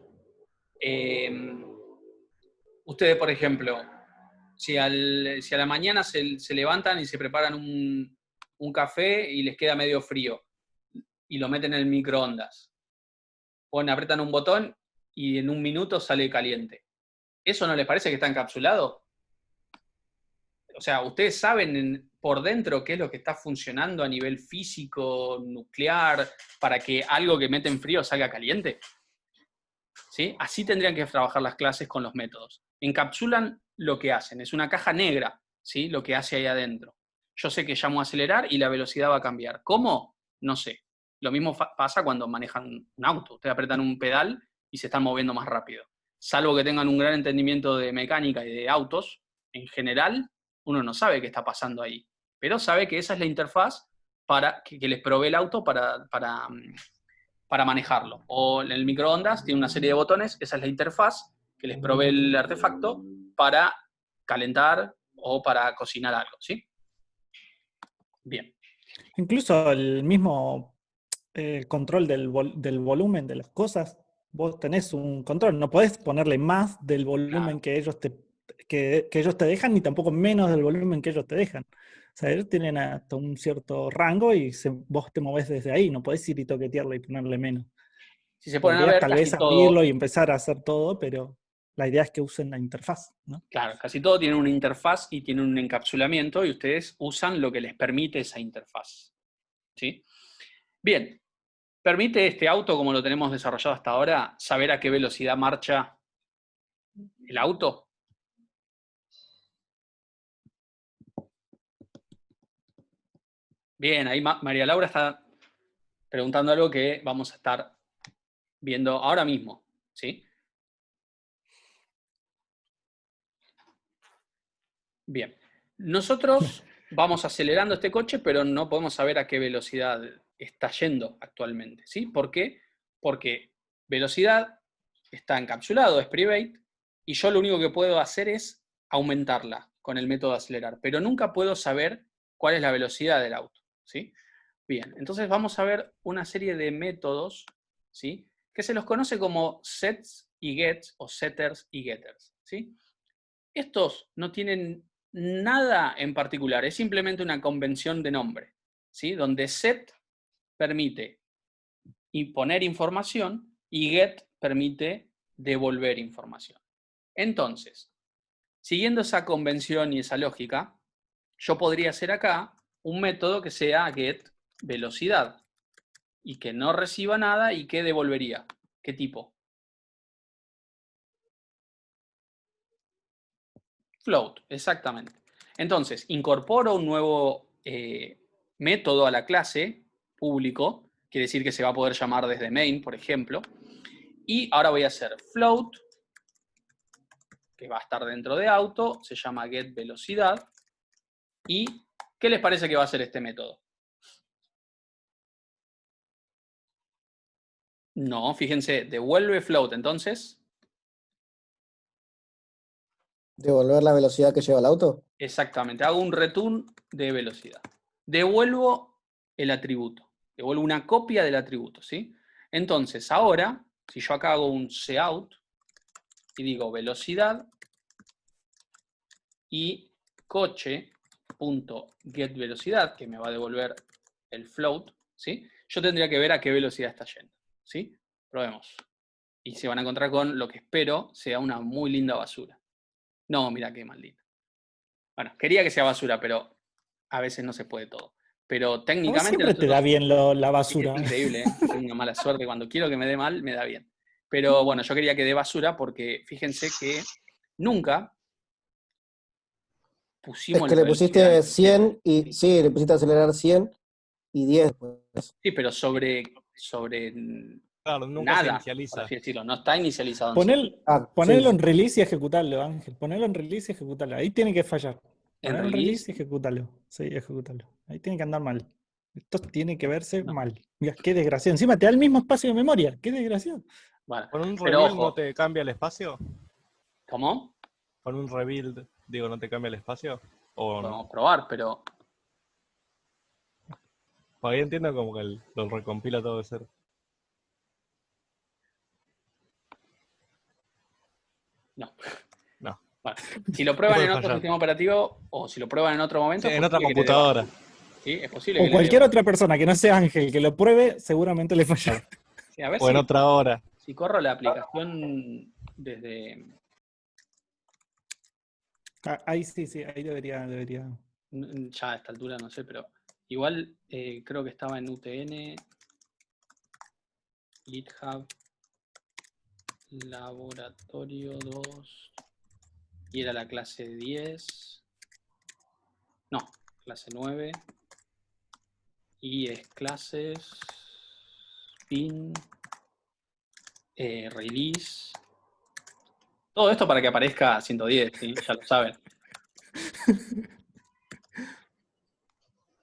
Ustedes, por ejemplo, si a la mañana se levantan y se preparan un café y les queda medio frío y lo meten en el microondas. Apretan un botón y en un minuto sale caliente. ¿Eso no les parece que está encapsulado? O sea, ¿ustedes saben por dentro qué es lo que está funcionando a nivel físico, nuclear, para que algo que meten frío salga caliente? ¿Sí? Así tendrían que trabajar las clases con los métodos. Encapsulan lo que hacen. Es una caja negra, ¿sí? Lo que hace ahí adentro. Yo sé que llamo a acelerar y la velocidad va a cambiar. ¿Cómo? No sé. Lo mismo pasa cuando manejan un auto. Ustedes apretan un pedal y se están moviendo más rápido. Salvo que tengan un gran entendimiento de mecánica y de autos, en general, uno no sabe qué está pasando ahí. Pero sabe que esa es la interfaz que les provee el auto para manejarlo. O en el microondas tiene una serie de botones, esa es la interfaz que les provee el artefacto para calentar o para cocinar algo, ¿sí? Bien. Incluso el mismo control del volumen de las cosas, vos tenés un control, no podés ponerle más del volumen que ellos que ellos te dejan, ni tampoco menos del volumen que ellos te dejan. O sea, ellos tienen hasta un cierto rango y vos te movés desde ahí, no podés ir y toquetearle y ponerle menos. Si se ponen a Podrías ver, tal casi vez todo, abrirlo y empezar a hacer todo, pero la idea es que usen la interfaz, ¿no? claro, casi todo tiene una interfaz y tiene un encapsulamiento y ustedes usan lo que les permite esa interfaz, ¿sí? Bien, ¿permite este auto, como lo tenemos desarrollado hasta ahora, saber a qué velocidad marcha el auto? Bien, ahí María Laura está preguntando algo que vamos a estar viendo ahora mismo, ¿sí? Bien, nosotros vamos acelerando este coche, pero no podemos saber a qué velocidad está yendo actualmente, ¿sí? ¿Por qué? Porque velocidad está encapsulado, es private, y yo lo único que puedo hacer es aumentarla con el método de acelerar, pero nunca puedo saber cuál es la velocidad del auto, ¿sí? Bien, entonces vamos a ver una serie de métodos, ¿sí? Que se los conoce como sets y gets, o setters y getters, ¿sí? Estos no tienen nada en particular, es simplemente una convención de nombre, ¿sí? Donde set permite poner información y get permite devolver información. Entonces, siguiendo esa convención y esa lógica, yo podría hacer acá un método que sea get velocidad y que no reciba nada y que devolvería. ¿Qué tipo? Float, exactamente. Entonces, incorporo un nuevo método a la clase público, quiere decir que se va a poder llamar desde main, por ejemplo, y ahora voy a hacer float, que va a estar dentro de auto, se llama getVelocidad, y ¿qué les parece que va a hacer este método? No, fíjense, devuelve float, entonces. ¿Devolver la velocidad que lleva el auto? Exactamente, hago un return de velocidad. Devuelvo el atributo, devuelvo una copia del atributo, ¿sí? Entonces, ahora, si yo acá hago un cout y digo velocidad y coche.getVelocidad, que me va a devolver el float, ¿sí? Yo tendría que ver a qué velocidad está yendo, ¿sí? Probemos. Y se van a encontrar con lo que espero sea una muy linda basura. No, mira qué maldita. Bueno, quería que sea basura, pero a veces no se puede todo. Pero técnicamente... Siempre te da bien la basura. Es increíble, ¿eh? Tengo una mala suerte. Cuando quiero que me dé mal, me da bien. Pero bueno, yo quería que dé basura porque fíjense que nunca pusimos... Es que le pusiste 100 y... Sí, le pusiste a acelerar 100 y 10 después. Sí, pero sobre claro, nunca nada, se inicializa. por así decirlo. No está inicializado en Ponelo en release y ejecutarlo, Ángel. Ponelo en release y ejecutarlo. Ahí tiene que fallar. Ponelo en release y ejecútalo. Sí, ejecútalo. Ahí tiene que andar mal. Esto tiene que verse mal. Mira, qué desgraciado. Encima te da el mismo espacio de memoria. Qué desgraciado. Bueno, ¿Con un pero rebuild ojo. no te cambia el espacio? ¿Cómo? ¿Con un rebuild, digo, no te cambia el espacio? ¿O Podemos no? probar, pero... Por ahí entiendo como que lo recompila todo de cero. No. No. Bueno, si lo prueban Puede en otro fallar. sistema operativo o si lo prueban en otro momento, Sí, es en otra posible que le dé computadora. baja. ¿Sí? Es posible O que le dé cualquier baja. otra persona que no sea Ángel que lo pruebe, seguramente le falla. Sí, a ver O en si, otra hora. si corro la aplicación desde... Ahí sí, ahí debería. Ya a esta altura no sé, pero igual creo que estaba en UTN, GitHub, laboratorio 2, y era la clase 10, no, clase 9, y es clases, pin, release, todo esto para que aparezca 110, ¿sí? Ya lo saben.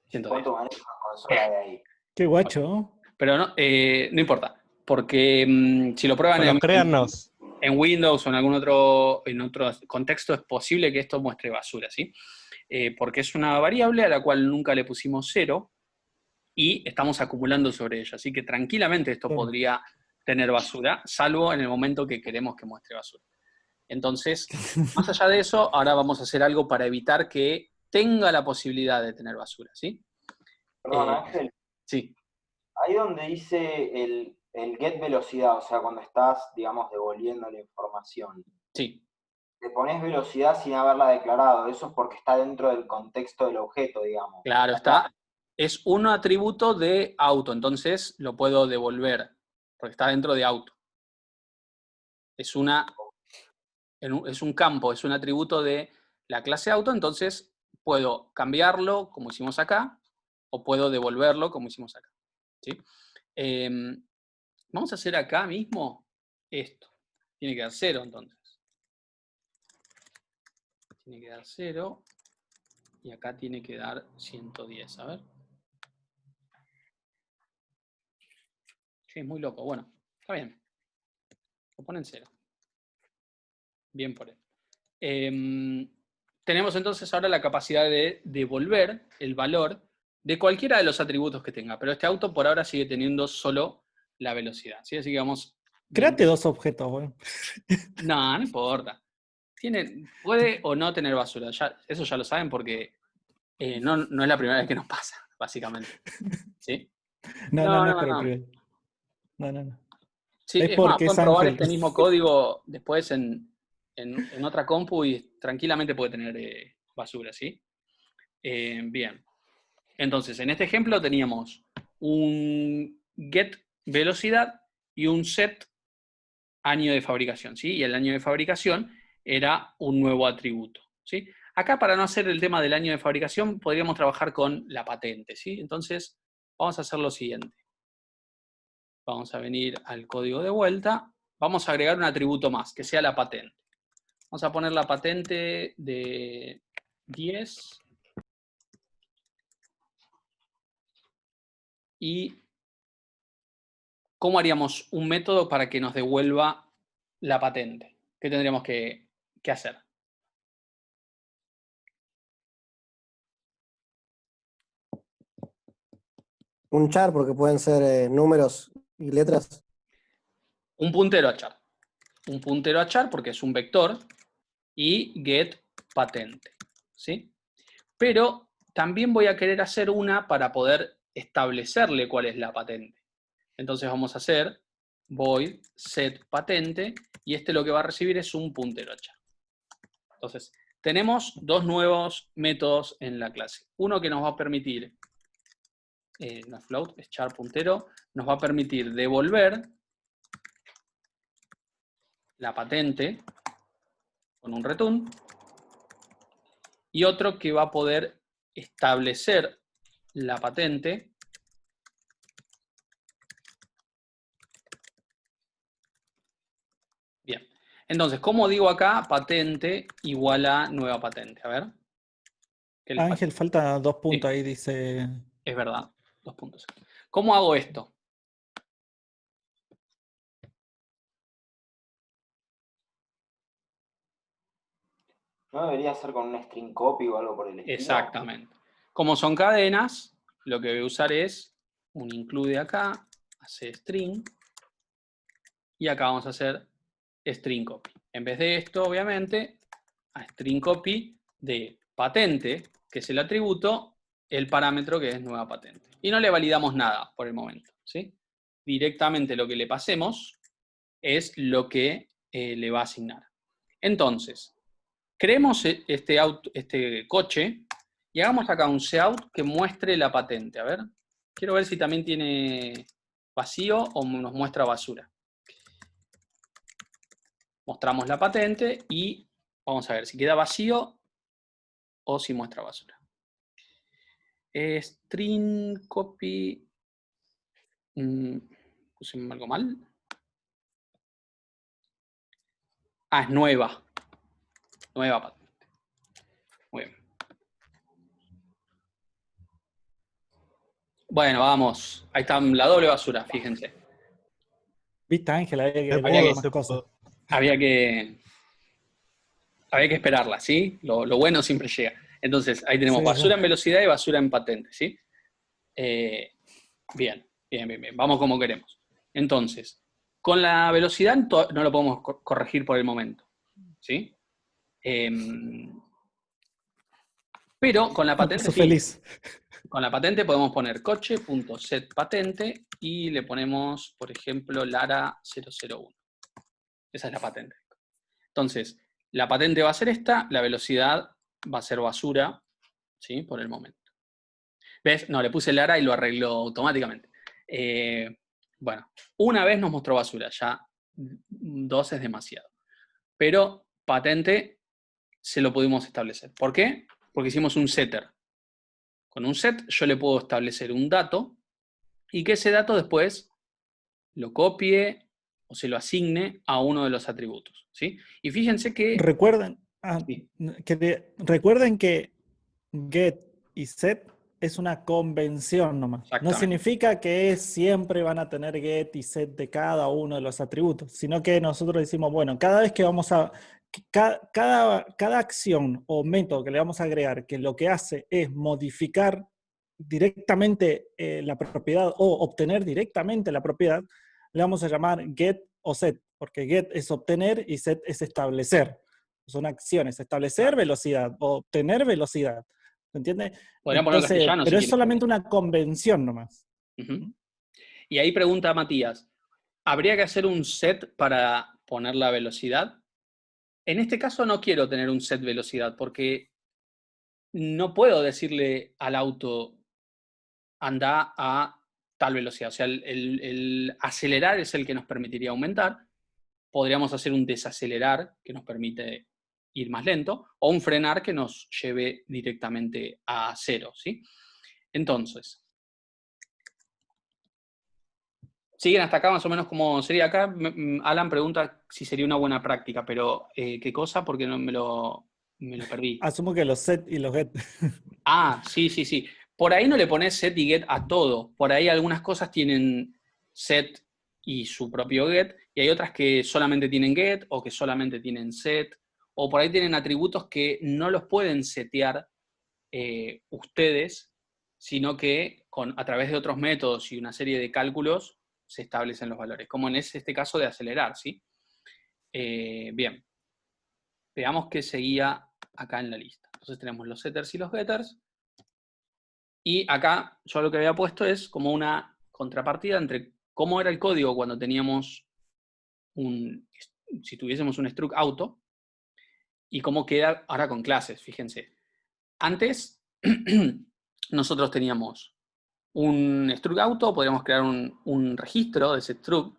110. ¿Cuánto maneja la consola de ahí? Qué guacho, ¿no? Pero no importa, porque si lo prueban Bueno, créannos. en Windows o en otro contexto, es posible que esto muestre basura, ¿sí? Porque es una variable a la cual nunca le pusimos 0 y estamos acumulando sobre ella. Así que tranquilamente esto Claro. podría tener basura, salvo en el momento que queremos que muestre basura. Entonces, más allá de eso, ahora vamos a hacer algo para evitar que tenga la posibilidad de tener basura, ¿sí? Perdón, Ángel. Sí. Ahí donde dice el get velocidad, o sea, cuando estás, digamos, devolviendo la información. Sí. Te pones velocidad sin haberla declarado. Eso es porque está dentro del contexto del objeto, digamos. Claro, está. Es un atributo de auto, entonces lo puedo devolver, porque está dentro de auto. Es un campo, es un atributo de la clase auto, entonces puedo cambiarlo, como hicimos acá, o puedo devolverlo, como hicimos acá. ¿Sí? Vamos a hacer acá mismo esto. Tiene que dar 0, entonces. Tiene que dar 0, y acá tiene que dar 110, a ver. Sí, es muy loco. Bueno, está bien. Lo ponen 0. Bien por él. Tenemos entonces ahora la capacidad de devolver el valor de cualquiera de los atributos que tenga, pero este auto por ahora sigue teniendo solo la velocidad, ¿sí? Así que vamos... Créate 2 objetos, güey. No importa. Puede o no tener basura, eso ya lo saben porque no es la primera vez que nos pasa, básicamente. ¿Sí? No es por el primer. No. Sí, es es más, porque pueden es probar Ángel. este mismo código después en otra compu y tranquilamente puede tener basura, ¿sí? Bien. Entonces, en este ejemplo teníamos un get velocidad y un set año de fabricación, ¿sí? Y el año de fabricación era un nuevo atributo, ¿sí? Acá, para no hacer el tema del año de fabricación, podríamos trabajar con la patente, ¿sí? Entonces, vamos a hacer lo siguiente. Vamos a venir al código de vuelta. Vamos a agregar un atributo más, que sea la patente. Vamos a poner la patente de 10. Y ¿cómo haríamos un método para que nos devuelva la patente? ¿Qué tendríamos que hacer? Un char, porque pueden ser números y letras. Un puntero a char. Un puntero a char porque es un vector y get patente, ¿sí? Pero también voy a querer hacer una para poder establecerle cuál es la patente. Entonces vamos a hacer void set patente y lo que va a recibir es un puntero a char. Entonces, tenemos 2 nuevos métodos en la clase. Uno que nos va a permitir, no es float, es char puntero, nos va a permitir devolver la patente con un return, y otro que va a poder establecer la patente bien. Entonces, ¿cómo digo acá? Patente igual a nueva patente. A ver. Ángel, falta 2 puntos ahí, dice. Es verdad, 2 puntos. ¿Cómo hago esto? ¿No debería ser con un string copy o algo por el estilo? Exactamente. Como son cadenas, lo que voy a usar es un include acá, hace string, y acá vamos a hacer string copy. En vez de esto, obviamente, a string copy de patente, que es el atributo, el parámetro que es nueva patente. Y no le validamos nada por el momento, ¿sí? Directamente lo que le pasemos es lo que le va a asignar. Entonces, creemos este coche y hagamos acá un cout que muestre la patente. A ver, quiero ver si también tiene vacío o nos muestra basura. Mostramos la patente y vamos a ver si queda vacío o si muestra basura. String copy. Puse algo mal. Ah, es nueva. Nueva patente. Muy bien. Bueno, vamos. Ahí está la doble basura, fíjense. Viste, Ángel, había que esperarla, ¿sí? Lo bueno siempre llega. Entonces, ahí tenemos basura en velocidad y basura en patente, ¿sí? Bien. Vamos como queremos. Entonces, con la velocidad no lo podemos corregir por el momento, ¿sí? Pero con la patente feliz. Con la patente podemos poner coche.setPatente y le ponemos, por ejemplo, Lara 001. Esa es la patente. Entonces, la patente va a ser esta, la velocidad va a ser basura, ¿sí? Por el momento. ¿Ves? No, le puse Lara y lo arregló automáticamente. Bueno, una vez nos mostró basura, ya 2 es demasiado. Pero patente se lo pudimos establecer. ¿Por qué? Porque hicimos un setter. Con un set yo le puedo establecer un dato y que ese dato después lo copie o se lo asigne a uno de los atributos, ¿sí? Y fíjense que... Recuerden que get y set es una convención nomás. No significa que siempre van a tener get y set de cada uno de los atributos, sino que nosotros decimos, bueno, cada vez que vamos a... Cada acción o método que le vamos a agregar, que lo que hace es modificar directamente la propiedad o obtener directamente la propiedad, le vamos a llamar get o set, porque get es obtener y set es establecer. Son acciones, establecer velocidad o obtener velocidad. ¿Se entiende? Entonces, pero es solamente una convención nomás. Y ahí pregunta Matías, ¿habría que hacer un set para poner la velocidad? En este caso no quiero tener un set velocidad porque no puedo decirle al auto anda a tal velocidad. O sea, el acelerar es el que nos permitiría aumentar. Podríamos hacer un desacelerar que nos permite ir más lento o un frenar que nos lleve directamente a 0, ¿sí? Entonces, ¿siguen hasta acá más o menos como sería acá? Alan pregunta si sería una buena práctica, pero ¿qué cosa? Porque no me lo perdí. Asumo que los set y los get. Ah, sí. Por ahí no le pones set y get a todo. Por ahí algunas cosas tienen set y su propio get, y hay otras que solamente tienen get o que solamente tienen set, o por ahí tienen atributos que no los pueden setear ustedes, sino que a través de otros métodos y una serie de cálculos se establecen los valores, como en este caso de acelerar, ¿sí? Bien. Veamos qué seguía acá en la lista. Entonces tenemos los setters y los getters. Y acá yo lo que había puesto es como una contrapartida entre cómo era el código cuando teníamos si tuviésemos un struct auto, y cómo queda ahora con clases, fíjense. Antes, nosotros teníamos un struct auto, podríamos crear un registro de ese struct,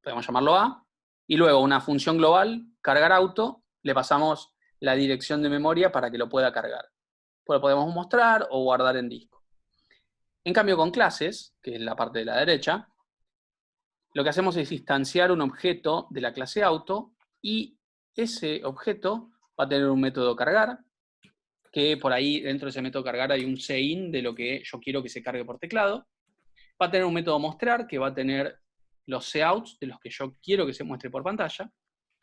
podemos llamarlo A, y luego una función global, cargar auto, le pasamos la dirección de memoria para que lo pueda cargar. Pues lo podemos mostrar o guardar en disco. En cambio, con clases, que es la parte de la derecha, lo que hacemos es instanciar un objeto de la clase auto y ese objeto va a tener un método cargar, que por ahí dentro de ese método cargar hay un sein de lo que yo quiero que se cargue por teclado. Va a tener un método mostrar, que va a tener los couts de los que yo quiero que se muestre por pantalla,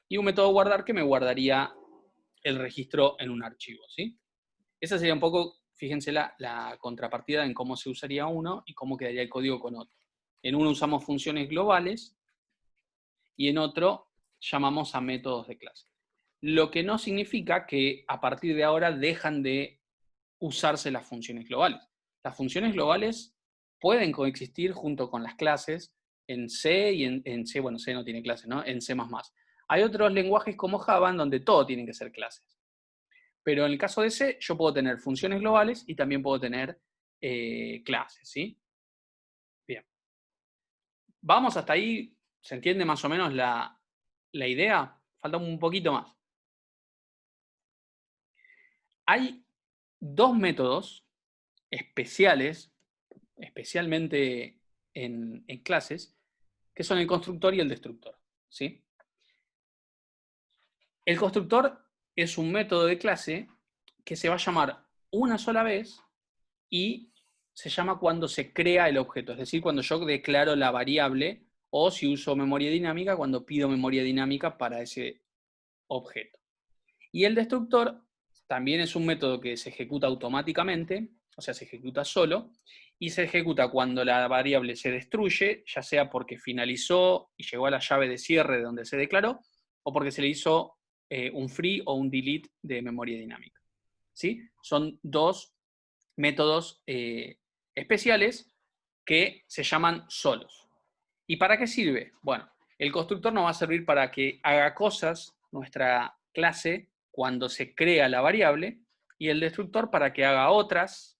y un método guardar que me guardaría el registro en un archivo, ¿sí? Esa sería un poco, fíjense, la contrapartida en cómo se usaría uno y cómo quedaría el código con otro. En uno usamos funciones globales y en otro llamamos a métodos de clase. lo que no significa que a partir de ahora dejan de usarse las funciones globales. Las funciones globales pueden coexistir junto con las clases en C y en C, bueno, C no tiene clases, ¿no? En C++. Hay otros lenguajes como Java en donde todo tiene que ser clases. Pero en el caso de C, yo puedo tener funciones globales y también puedo tener clases, ¿sí? Bien. Vamos hasta ahí, ¿se entiende más o menos la idea? Falta un poquito más. Hay dos métodos especiales, especialmente en clases, que son el constructor y el destructor, ¿sí? El constructor es un método de clase que se va a llamar una sola vez y se llama cuando se crea el objeto, es decir, cuando yo declaro la variable, o si uso memoria dinámica, cuando pido memoria dinámica para ese objeto. Y el destructor también es un método que se ejecuta automáticamente, o sea, se ejecuta solo, y se ejecuta cuando la variable se destruye, ya sea porque finalizó y llegó a la llave de cierre de donde se declaró, o porque se le hizo un free o un delete de memoria dinámica. ¿Sí? Son dos métodos especiales que se llaman solos. ¿Y para qué sirve? Bueno, el constructor nos va a servir para que haga cosas nuestra clase cuando se crea la variable, y el destructor para que haga otras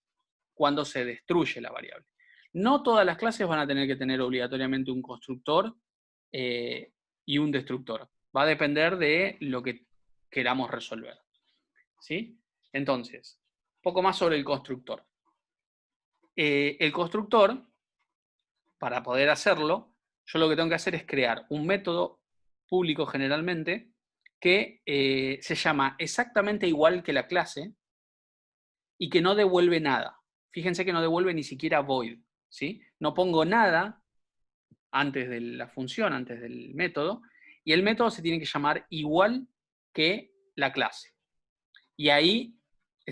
cuando se destruye la variable. No todas las clases van a tener que tener obligatoriamente un constructor y un destructor. Va a depender de lo que queramos resolver. ¿Sí? Entonces, un poco más sobre el constructor. El constructor, para poder hacerlo, yo lo que tengo que hacer es crear un método público generalmente que se llama exactamente igual que la clase y que no devuelve nada. Fíjense que no devuelve ni siquiera void, ¿sí? No pongo nada antes de la función, antes del método, y el método se tiene que llamar igual que la clase. Y ahí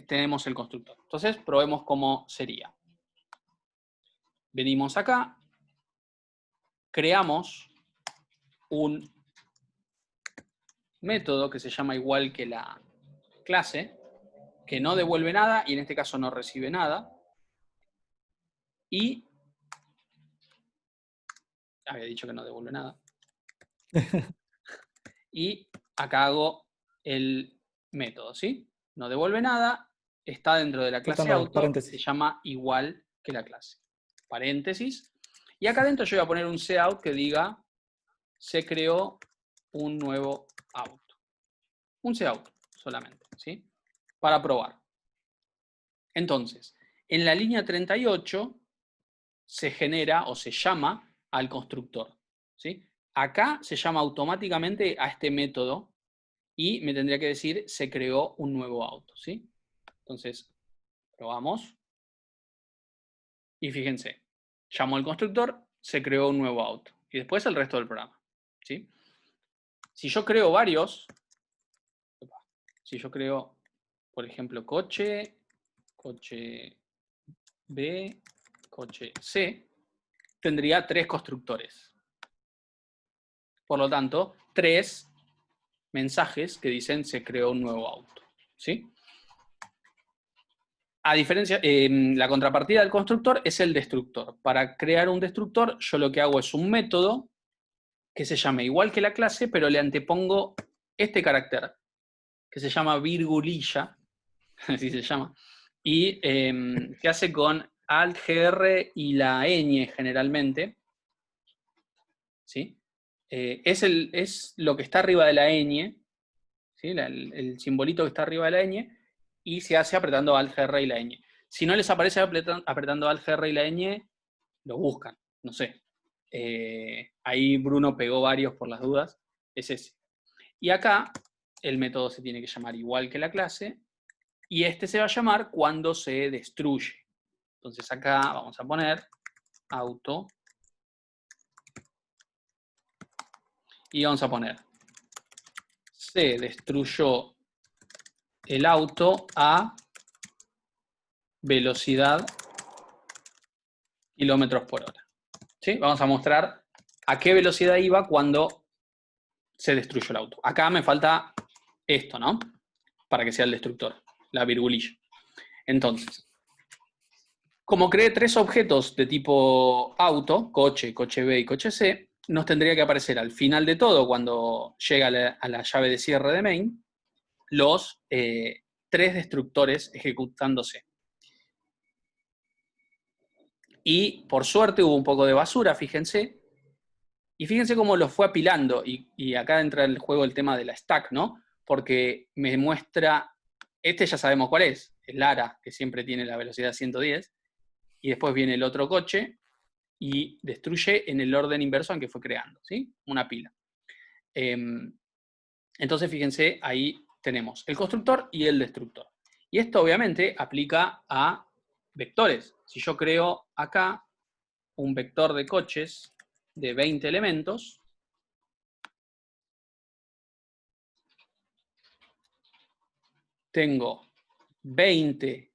tenemos el constructor. Entonces, probemos cómo sería. Venimos acá, creamos un método que se llama igual que la clase, que no devuelve nada, y en este caso no recibe nada. Y había dicho que no devuelve nada. Y acá hago el método, ¿sí? No devuelve nada, está dentro de la clase auto, se llama igual que la clase. Paréntesis. Y acá adentro yo voy a poner un cout que diga se creó un nuevo auto. Un cout solamente, ¿sí? Para probar. Entonces, en la línea 38 se genera o se llama al constructor, ¿sí? Acá se llama automáticamente a este método y me tendría que decir se creó un nuevo auto, ¿sí? Entonces, probamos. Y fíjense, llamo al constructor, se creó un nuevo auto. Y después el resto del programa, ¿sí? Si yo creo varios, si yo creo, por ejemplo, coche, coche B, coche C, tendría 3 constructores. Por lo tanto, 3 mensajes que dicen se creó un nuevo auto, ¿sí? A diferencia, la contrapartida del constructor es el destructor. Para crear un destructor, yo lo que hago es un método que se llame igual que la clase, pero le antepongo este carácter, que se llama virgulilla, así se llama, y se hace con alt, gr y la ñ generalmente, ¿sí? Es lo que está arriba de la ñ, ¿sí? El simbolito que está arriba de la ñ, y se hace apretando alt, gr y la ñ. Si no les aparece apretando alt, gr y la ñ, lo buscan, no sé. Ahí Bruno pegó varios por las dudas, es ese. Y acá el método se tiene que llamar igual que la clase, y este se va a llamar cuando se destruye. Entonces acá vamos a poner auto, y vamos a poner se destruyó el auto a velocidad kilómetros por hora. ¿Sí? Vamos a mostrar a qué velocidad iba cuando se destruyó el auto. Acá me falta esto, ¿no? Para que sea el destructor, la virgulilla. Entonces, como creé 3 objetos de tipo auto, coche, coche B y coche C, nos tendría que aparecer al final de todo, cuando llega a la llave de cierre de main, los 3 destructores ejecutándose. Y por suerte hubo un poco de basura, fíjense. Y fíjense cómo lo fue apilando. Y acá entra en el juego el tema de la stack, ¿no? Porque me muestra, este ya sabemos cuál es Lara, que siempre tiene la velocidad 110. Y después viene el otro coche y destruye en el orden inverso en que fue creando, ¿sí? Una pila. Entonces, fíjense, ahí tenemos el constructor y el destructor. Y esto obviamente aplica a vectores. Si yo creo acá un vector de coches de 20 elementos, tengo 20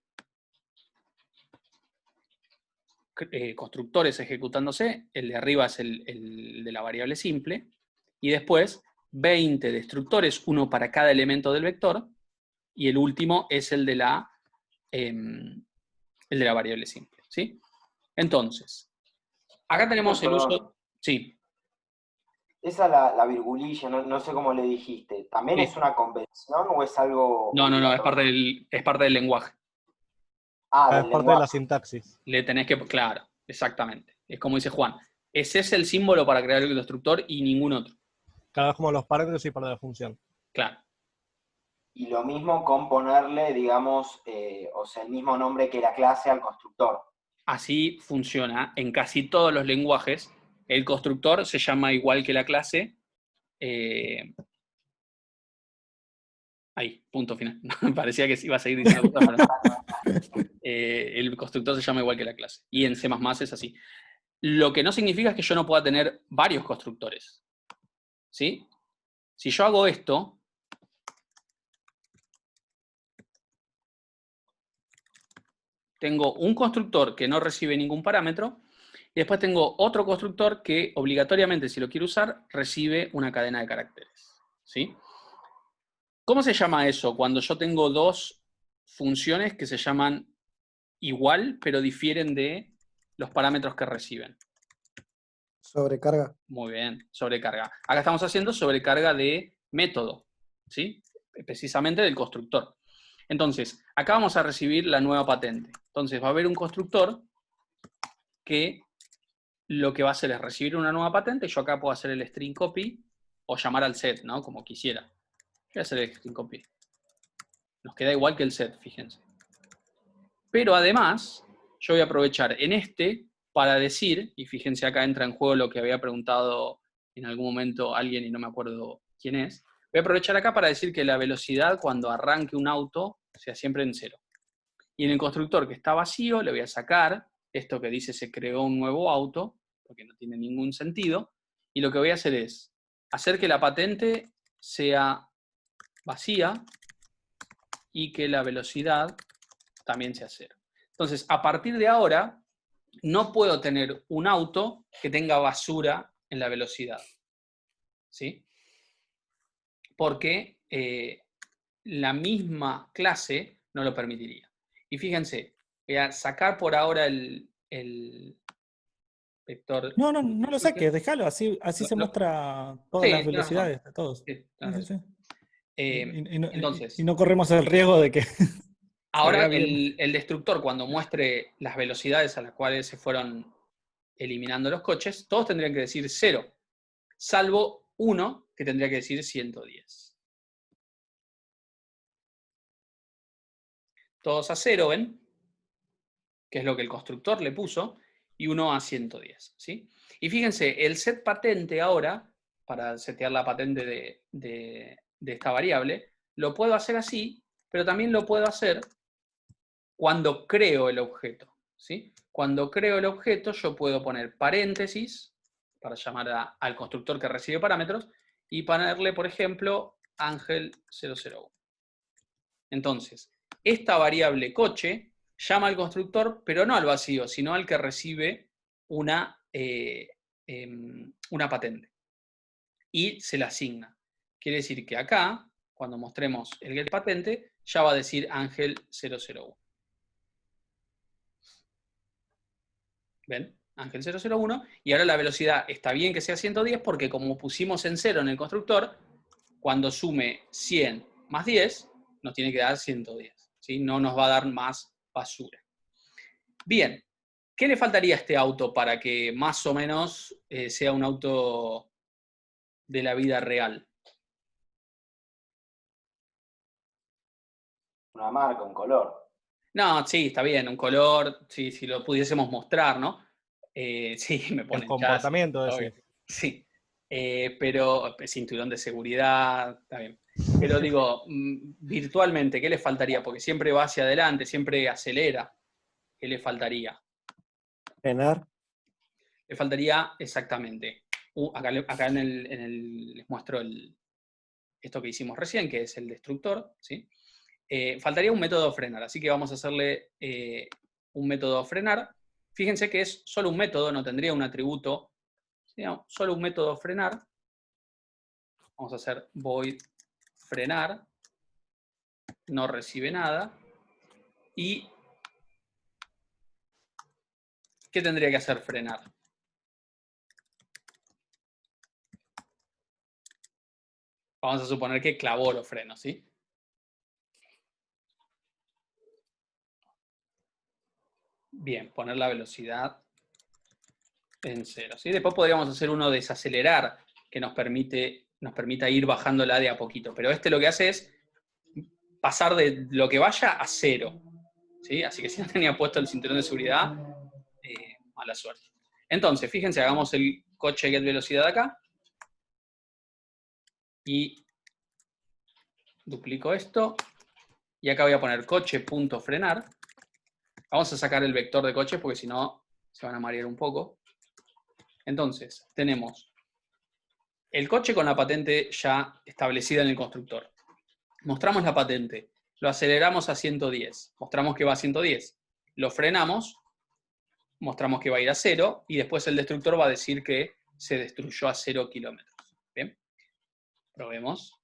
constructores ejecutándose, el de arriba es el de la variable simple, y después 20 destructores, uno para cada elemento del vector, y el último es el de la variable simple, ¿sí? Entonces, acá tenemos el uso... Sí. Esa la virgulilla, no sé cómo le dijiste. ¿También Sí. es una convención o es algo...? No, es parte del lenguaje. Es parte de la sintaxis. Le tenés que... Claro, exactamente. Es como dice Juan. Ese es el símbolo para crear el destructor y ningún otro. Cada vez como los parámetros y para la función. Claro. Y lo mismo con ponerle, digamos, o sea, el mismo nombre que la clase al constructor. Así funciona en casi todos los lenguajes. El constructor se llama igual que la clase. Ahí, punto final. Parecía que iba a seguir diciendo cosas, pero el constructor se llama igual que la clase. Y en C++ es así. Lo que no significa es que yo no pueda tener varios constructores. ¿Sí? Si yo hago esto, tengo un constructor que no recibe ningún parámetro, y después tengo otro constructor que obligatoriamente, si lo quiero usar, recibe una cadena de caracteres. ¿Sí? ¿Cómo se llama eso? Cuando yo tengo 2 funciones que se llaman igual, pero difieren de los parámetros que reciben. Sobrecarga. Muy bien, sobrecarga. Acá estamos haciendo sobrecarga de método, ¿sí? Precisamente del constructor. Entonces, acá vamos a recibir la nueva patente. Entonces, va a haber un constructor que lo que va a hacer es recibir una nueva patente. Yo acá puedo hacer el string copy o llamar al set, ¿no? Como quisiera. Voy a hacer el string copy. Nos queda igual que el set, fíjense. Pero además, yo voy a aprovechar en este para decir, y fíjense acá entra en juego lo que había preguntado en algún momento alguien y no me acuerdo quién es. Voy a aprovechar acá para decir que la velocidad cuando arranque un auto sea siempre en 0. Y en el constructor que está vacío le voy a sacar esto que dice se creó un nuevo auto, porque no tiene ningún sentido, y lo que voy a hacer es hacer que la patente sea vacía y que la velocidad también sea 0. Entonces, a partir de ahora, no puedo tener un auto que tenga basura en la velocidad. ¿Sí? Porque la misma clase no lo permitiría. Y fíjense, voy a sacar por ahora el vector. No lo saques, déjalo, así se muestra todas las velocidades de todos. Sí, sí. Entonces, y no corremos el riesgo de que... Ahora el destructor, cuando muestre las velocidades a las cuales se fueron eliminando los coches, todos tendrían que decir 0, salvo uno que tendría que decir 110. Todos a 0, ¿ven? Que es lo que el constructor le puso, y uno a 110. ¿Sí? Y fíjense, el set patente ahora, para setear la patente de esta variable, lo puedo hacer así, pero también lo puedo hacer cuando creo el objeto. ¿Sí? Cuando creo el objeto, yo puedo poner paréntesis, para llamar al constructor que recibe parámetros, y ponerle, por ejemplo, Ángel001. Entonces, esta variable coche llama al constructor, pero no al vacío, sino al que recibe una patente. Y se la asigna. Quiere decir que acá cuando mostremos el get patente, ya va a decir Ángel 001. ¿Ven? Ángel 001. Y ahora la velocidad está bien que sea 110 porque como pusimos en 0 en el constructor, cuando sume 100 más 10, nos tiene que dar 110. ¿Sí? No nos va a dar más basura. Bien. ¿Qué le faltaría a este auto para que más o menos sea un auto de la vida real? Una marca, un color. No, sí, está bien, un color, sí, si lo pudiésemos mostrar, ¿no? Sí, me ponen El comportamiento chasis, ese. sí, pero cinturón de seguridad, está bien. Pero digo, virtualmente, ¿qué le faltaría? Porque siempre va hacia adelante, siempre acelera. ¿Qué le faltaría? Frenar. Le faltaría exactamente. Acá les muestro esto que hicimos recién, que es el destructor, ¿sí? Faltaría un método frenar, así que vamos a hacerle un método frenar. Fíjense que es solo un método, no tendría un atributo, sino solo un método frenar. Vamos a hacer void frenar, no recibe nada. ¿Y qué tendría que hacer frenar? Vamos a suponer que clavó los frenos, ¿sí? Bien, poner la velocidad en 0. ¿Sí? Después podríamos hacer uno desacelerar, que nos permita ir bajándola de a poquito. Pero este lo que hace es pasar de lo que vaya a 0. ¿Sí? Así que si no tenía puesto el cinturón de seguridad, mala suerte. Entonces, fíjense, hagamos el coche get velocidad acá. Y duplico esto. Y acá voy a poner coche.frenar. Vamos a sacar el vector de coche porque si no se van a marear un poco. Entonces, tenemos el coche con la patente ya establecida en el constructor. Mostramos la patente, lo aceleramos a 110, mostramos que va a 110, lo frenamos, mostramos que va a ir a 0 y después el destructor va a decir que se destruyó a 0 kilómetros. Bien, probemos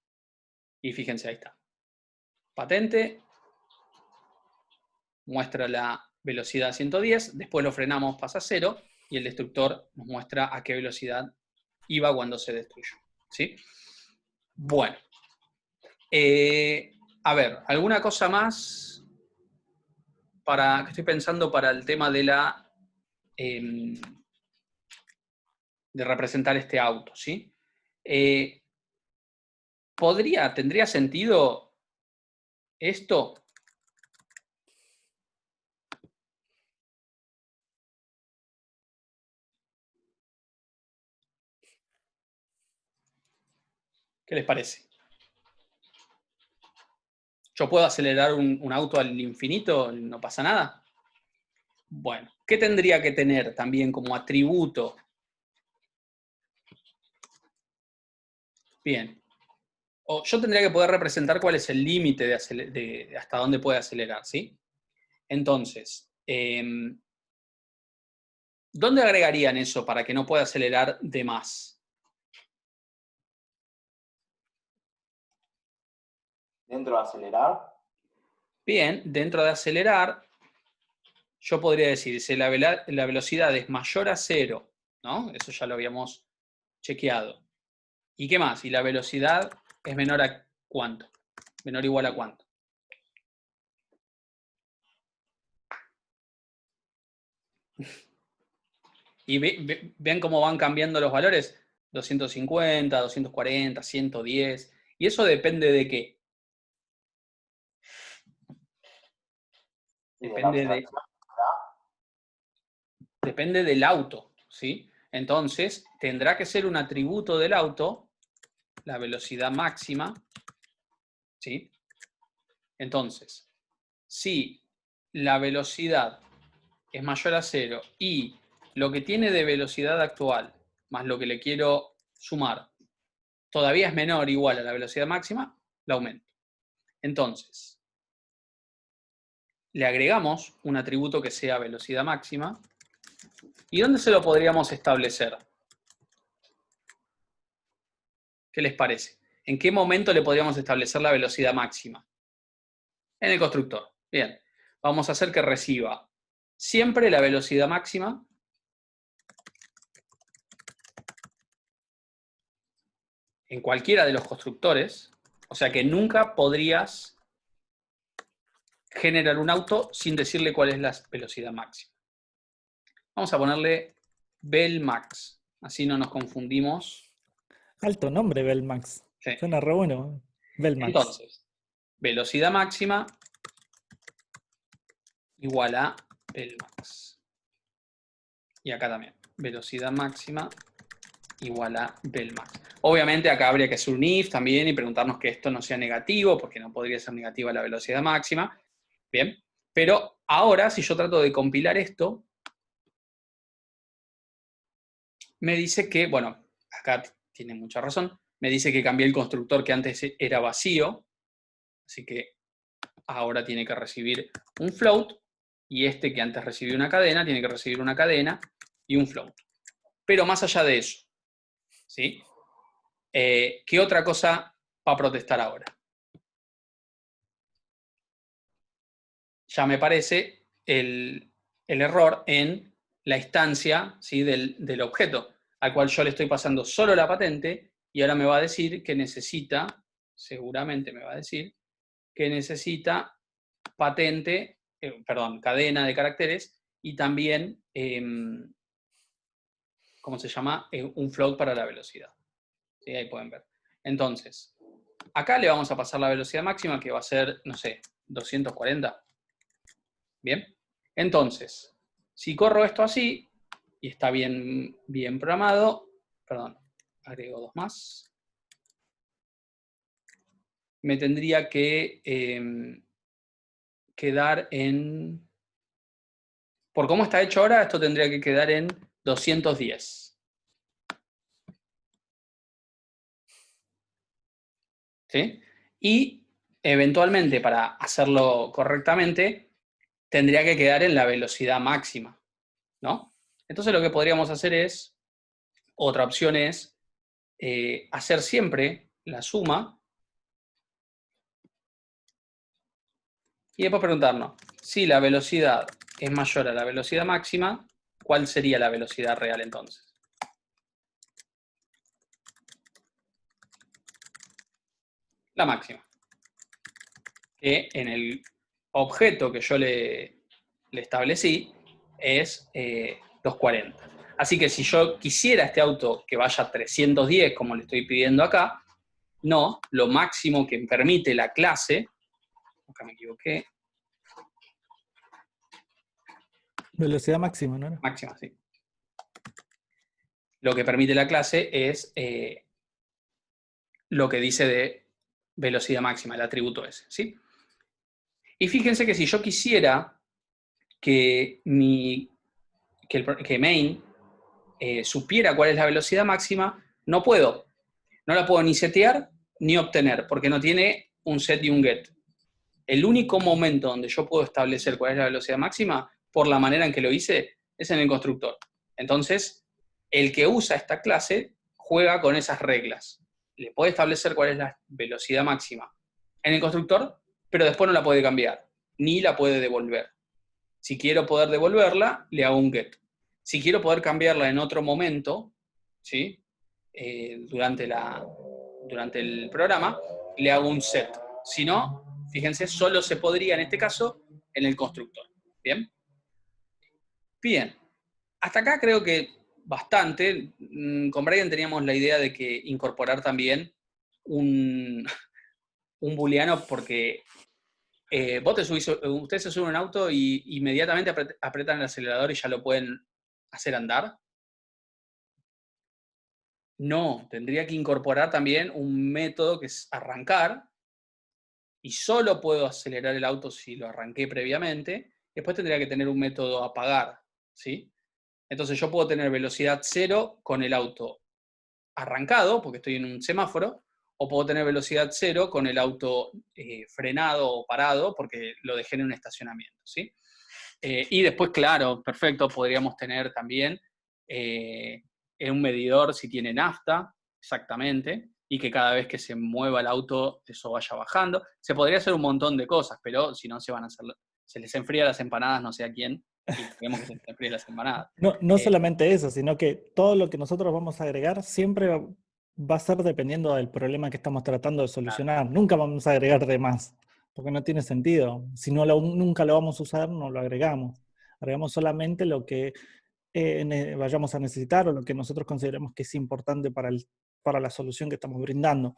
y fíjense, ahí está. Patente, muestra la velocidad a 110, después lo frenamos, pasa a 0 y el destructor nos muestra a qué velocidad iba cuando se destruyó. ¿Sí? Bueno. A ver, ¿alguna cosa más que estoy pensando para el tema de de representar este auto? ¿Sí? ¿Tendría sentido esto? ¿Qué les parece? ¿Yo puedo acelerar un auto al infinito? ¿No pasa nada? Bueno, ¿qué tendría que tener también como atributo? Bien. O yo tendría que poder representar cuál es el límite de hasta dónde puede acelerar, ¿sí? Entonces, ¿dónde agregarían eso para que no pueda acelerar de más? ¿Dentro de acelerar? Bien, dentro de acelerar, yo podría decir, si la velocidad es mayor a 0, ¿no? Eso ya lo habíamos chequeado. ¿Y qué más? ¿Y la velocidad es menor a cuánto? ¿Menor o igual a cuánto? Y ven cómo van cambiando los valores. 250, 240, 110. ¿Y eso depende de qué? Depende del auto, ¿sí? Entonces, tendrá que ser un atributo del auto, la velocidad máxima, ¿sí? Entonces, si la velocidad es mayor a 0 y lo que tiene de velocidad actual más lo que le quiero sumar todavía es menor o igual a la velocidad máxima, la aumento. Entonces, le agregamos un atributo que sea velocidad máxima. ¿Y dónde se lo podríamos establecer? ¿Qué les parece? ¿En qué momento le podríamos establecer la velocidad máxima? En el constructor. Bien. Vamos a hacer que reciba siempre la velocidad máxima en cualquiera de los constructores. O sea que nunca podrías generar un auto sin decirle cuál es la velocidad máxima. Vamos a ponerle Belmax. Así no nos confundimos. Alto nombre, Belmax. Sí. Suena re bueno. Belmax. Entonces, velocidad máxima igual a Belmax. Y acá también. Velocidad máxima igual a Belmax. Obviamente acá habría que hacer un if también y preguntarnos que esto no sea negativo, porque no podría ser negativa la velocidad máxima. Bien. Pero ahora, si yo trato de compilar esto, me dice que, bueno, acá tiene mucha razón, me dice que cambié el constructor que antes era vacío, así que ahora tiene que recibir un float, y este que antes recibió una cadena, tiene que recibir una cadena y un float. Pero más allá de eso, ¿sí? ¿Qué otra cosa va a protestar ahora? Ya me parece el error en la instancia, ¿sí? del objeto, al cual yo le estoy pasando solo la patente, y ahora me va a decir que necesita, seguramente me va a decir, que necesita patente, cadena de caracteres, y también, ¿cómo se llama? Un float para la velocidad. ¿Sí? Ahí pueden ver. Entonces, acá le vamos a pasar la velocidad máxima, que va a ser, no sé, 240. Bien. Entonces, si corro esto así, y está bien programado, perdón, agrego dos más, me tendría que quedar en... Por cómo está hecho ahora, esto tendría que quedar en 210. ¿Sí? Y eventualmente, para hacerlo correctamente, tendría que quedar en la velocidad máxima, ¿no? Entonces lo que podríamos hacer es, otra opción es, hacer siempre la suma y después preguntarnos, si la velocidad es mayor a la velocidad máxima, ¿cuál sería la velocidad real entonces? La máxima. Que en el objeto que yo le establecí es 240. Así que si yo quisiera este auto que vaya a 310, como le estoy pidiendo acá, no, lo máximo que permite la clase, acá me equivoqué. Velocidad máxima, ¿no? Máxima, sí. Lo que permite la clase es lo que dice de velocidad máxima, el atributo ese, ¿sí? Y fíjense que si yo quisiera que main supiera cuál es la velocidad máxima, no puedo. No la puedo ni setear ni obtener, porque no tiene un set y un get. El único momento donde yo puedo establecer cuál es la velocidad máxima, por la manera en que lo hice, es en el constructor. Entonces, el que usa esta clase juega con esas reglas. Le puede establecer cuál es la velocidad máxima en el constructor, pero después no la puede cambiar, ni la puede devolver. Si quiero poder devolverla, le hago un get. Si quiero poder cambiarla en otro momento, ¿sí? Durante el programa, le hago un set. Si no, fíjense, solo se podría en este caso en el constructor. ¿Bien? Bien. Hasta acá creo que bastante. Con Brian teníamos la idea de que incorporar también un booleano, porque ustedes se suben a un auto y inmediatamente apretan el acelerador y ya lo pueden hacer andar. No, tendría que incorporar también un método que es arrancar, y solo puedo acelerar el auto si lo arranqué previamente. Después tendría que tener un método apagar, ¿sí? Entonces yo puedo tener velocidad 0 con el auto arrancado, porque estoy en un semáforo, o puedo tener velocidad 0 con el auto frenado o parado, porque lo dejé en un estacionamiento, ¿sí? Y después, claro, perfecto, podríamos tener también un medidor si tiene nafta, exactamente, y que cada vez que se mueva el auto eso vaya bajando. Se podría hacer un montón de cosas, pero si no se les enfría las empanadas no sé a quién, y queremos que se les enfríe las empanadas. No solamente eso, sino que todo lo que nosotros vamos a agregar siempre va a ser dependiendo del problema que estamos tratando de solucionar. Nunca vamos a agregar de más, porque no tiene sentido. Si nunca lo vamos a usar, no lo agregamos. Agregamos solamente lo que vayamos a necesitar o lo que nosotros consideremos que es importante para la solución que estamos brindando.